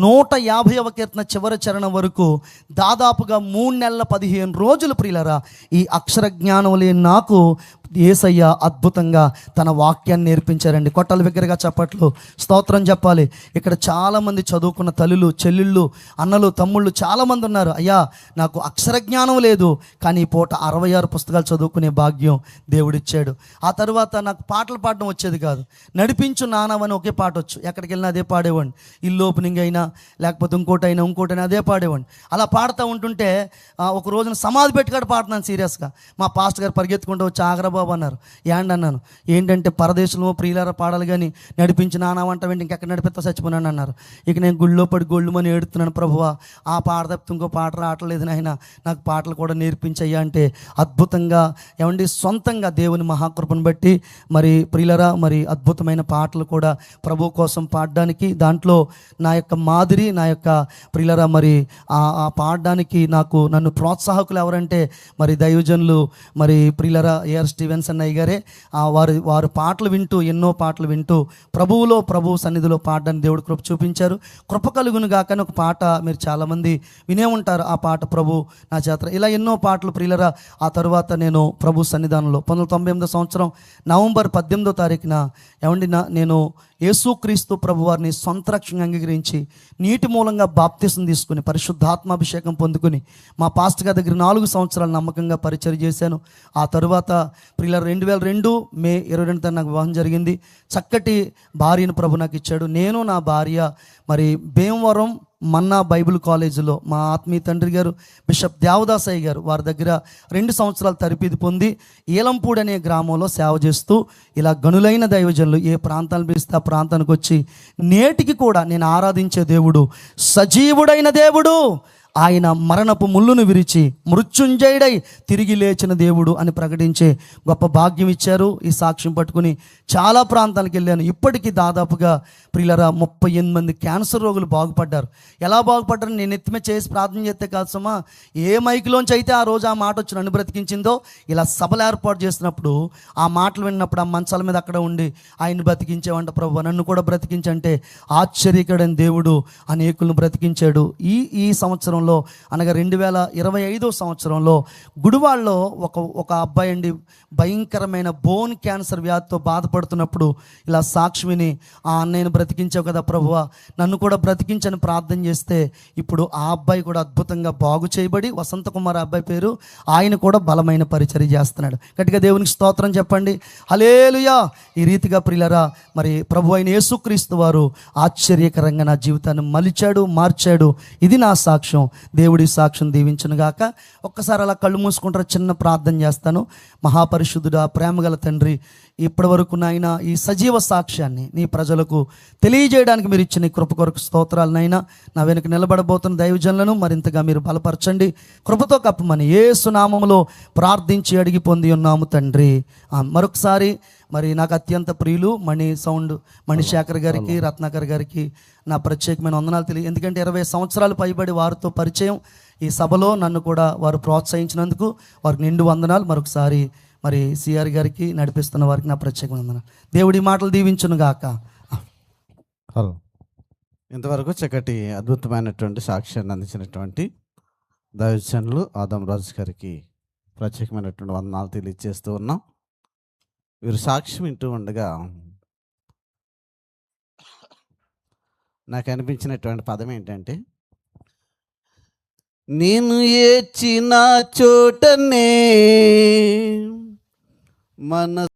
150వ కీర్తన చివరి చరణం వరకు దాదాపుగా 3 నెలల 15 రోజులు ప్రియులరా ఈ అక్షర జ్ఞానం లేని నాకు యేసయ్య అద్భుతంగా తన వాక్యాన్ని నేర్పించారండి. కొట్టల దగ్గరగా చప్పట్లు స్తోత్రం చెప్పాలి. ఇక్కడ చాలామంది చదువుకున్న తల్లులు, చెల్లెళ్ళు, అన్నలు, తమ్ముళ్ళు చాలామంది ఉన్నారు. అయ్యా నాకు అక్షర జ్ఞానం లేదు, కానీ ఈ పూట 66 పుస్తకాలు చదువుకునే భాగ్యం దేవుడిచ్చాడు. ఆ తర్వాత నాకు పాటలు పాడడం వచ్చేది కాదు. నడిపించు నానవని ఒకే పాట వచ్చు, ఎక్కడికి వెళ్ళినా అదే పాడేవాడిని. ఇల్లు ఓపెనింగ్ అయినా లేకపోతే ఇంకోటైనా అదే పాడేవాడిని. అలా పాడుతూ ఉంటుంటే ఒక రోజున సమాధి పెట్టుకాడు పాడుతున్నాను సీరియస్గా. మా పాస్టర్ గారు పరిగెత్తుకుంటూ వచ్చి ఆగరబాబు బాబు అన్నారు. యాండ్ అన్నాను. ఏంటంటే పరదేశంలో ప్రియులారా పాడాలి కానీ నడిపించి నానా వంట వెంట ఇంకెక్కడ నడిపిస్తా చచ్చిపోయినాను అన్నారు. ఇక నేను గుళ్ళో పడి గొళ్ళుమని ఏడుతున్నాను, ప్రభువా ఆ పాట తప్పితే ఇంకో పాట రావట్లేదు నాయన, నాకు పాటలు కూడా నేర్పించయ్యా అంటే అద్భుతంగా ఏమండి సొంతంగా దేవుని మహాకృపను బట్టి మరి ప్రియులరా మరి అద్భుతమైన పాటలు కూడా ప్రభు కోసం పాడడానికి, దాంట్లో నా యొక్క మాదిరి నా యొక్క ప్రియులరా మరి ఆ పాడడానికి నన్ను ప్రోత్సాహకులు ఎవరంటే మరి దైవజనులు మరి ప్రియులరా ఏఆర్ స్టీవెన్స్ అన్నయ్య గారే. వారు పాటలు వింటూ ఎన్నో పాటలు వింటూ ప్రభు సన్నిధిలో పాడడానికి దేవుడు కృప చూపించారు. కృప కలుగును గాకని ఒక పాట మీరు చాలామంది వినే ఉంటారు. ఆ పాట ప్రభు నా చేత ఇలా ఎన్నో పాటలు ప్రియులరా. ఆ తరువాత నేను ప్రభు సన్నిధానంలో 1998 సంవత్సరం నవంబర్ 18వ తారీఖున ఏమండి నేను యేసుక్రీస్తు ప్రభు వారిని సొంత రక్షణగా అంగీకరించి నీటి మూలంగా బాప్తిసం తీసుకుని పరిశుద్ధాత్మాభిషేకం పొందుకుని మా పాస్టర్ గారి దగ్గర 4 సంవత్సరాలు నమ్మకంగా పరిచయం చేశాను. ఆ తరువాత ప్రియుల 2002 మే 22 నాకు వివాహం జరిగింది. చక్కటి భార్యను ప్రభు నాకు ఇచ్చాడు. నేను నా భార్య మరి భీమవరం మన్నా బైబిల్ కాలేజీలో మా ఆత్మీయ తండ్రి గారు బిషప్ దేవదాసయ్య గారు వారి దగ్గర 2 సంవత్సరాలు తరబిది పొంది ఏలంపూడి అనే గ్రామంలో సేవ చేస్తూ ఇలా గనులైన దైవజనులు ఏ ప్రాంతాలు పిలిస్తే ఆ ప్రాంతానికి వచ్చి నేటికి కూడా నేను ఆరాధించే దేవుడు సజీవుడైన దేవుడు, ఆయన మరణపు ముళ్ళును విరిచి మృత్యుంజయుడై తిరిగి లేచిన దేవుడు అని ప్రకటించే గొప్ప భాగ్యం ఇచ్చారు. ఈ సాక్ష్యం పట్టుకుని చాలా ప్రాంతాలకు వెళ్ళాను. ఇప్పటికీ దాదాపుగా ప్రియులరా 38 మంది క్యాన్సర్ రోగులు బాగుపడ్డారు. ఎలా బాగుపడ్డారు? నేను ఎత్తిమే చేసి ప్రార్థన చేస్తే కాదు సుమా, ఏ మైక్లోంచి అయితే ఆ రోజు ఆ మాట వచ్చి నన్ను బ్రతికించిందో, ఇలా సభలు ఏర్పాటు చేసినప్పుడు ఆ మాటలు విన్నప్పుడు ఆ మంచాల మీద అక్కడ ఉండి ఆయన్ని బ్రతికించేవంట ప్రభు, నన్ను కూడా బ్రతికించంటే ఆశ్చర్యకరమైన దేవుడు అనేకులను బ్రతికించాడు. ఈ సంవత్సరం అనగా 2025 సంవత్సరంలో గుడివాళ్ళలో ఒక అబ్బాయి అండి భయంకరమైన బోన్ క్యాన్సర్ వ్యాధితో బాధపడుతున్నప్పుడు ఇలా సాక్షిని ఆ అన్నయ్యను బ్రతికించావు కదా ప్రభువా, నన్ను కూడా బ్రతికించని ప్రార్థన చేస్తే ఇప్పుడు ఆ అబ్బాయి కూడా అద్భుతంగా బాగు చేయబడి వసంత కుమార్ అబ్బాయి పేరు, ఆయన కూడా బలమైన పరిచర్య చేస్తున్నాడు. గట్టిగా దేవునికి స్తోత్రం చెప్పండి, హల్లెలూయా. ఈ రీతిగా ప్రియులరా మరి ప్రభు అయిన యేసుక్రీస్తు వారు ఆశ్చర్యకరంగా నా జీవితాన్ని మలిచాడు, మార్చాడు. ఇది నా సాక్ష్యం. దేవుడి సాక్ష్యం దీవించును గాక. ఒక్కసారి అలా కళ్ళు మూసుకుంటారు, చిన్న ప్రార్థన చేస్తాను. మహాపరిశుద్ధుడా, ప్రేమగల తండ్రి, ఇప్పటి వరకు నాయన ఈ సజీవ సాక్ష్యాన్ని నీ ప్రజలకు తెలియజేయడానికి మీరు ఇచ్చిన కృప కొరకు స్తోత్రాలు నాయన. నా వెనుక నిలబడబోతున్న దైవజనులను మరింతగా మీరు బలపరచండి, కృపతో కప్పమని యేసు నామములో ప్రార్థించి అడిగి పొంది ఉన్నాము తండ్రి. మరొకసారి మరి నాకు అత్యంత ప్రియులు మణిశేఖర్ గారికి, రత్నాకర్ గారికి నా ప్రత్యేకమైన వందనాలు తెలియ. ఎందుకంటే 20 సంవత్సరాలు పైబడి వారితో పరిచయం. ఈ సభలో నన్ను కూడా వారు ప్రోత్సహించినందుకు వారికి నిండు వందనాలు. మరొకసారి మరి సిఆర్ గారికి, నడిపిస్తున్న వారికి నా ప్రత్యేకమైన వందనాలు. దేవుడి మాటలు దీవించును గాక. హలో, ఇంతవరకు చక్కటి అద్భుతమైనటువంటి సాక్ష్యాన్ని అందించినటువంటి దైవజనులు ఆదం రాజు గారికి ప్రత్యేకమైనటువంటి వందనాలు తెలియజేస్తూ ఉన్నాం. వీరు సాక్ష్యం వింటూ ఉండగా నాకు అనిపించినటువంటి పదం ఏంటంటే, నేను ఏడ్చిన చోటనే మన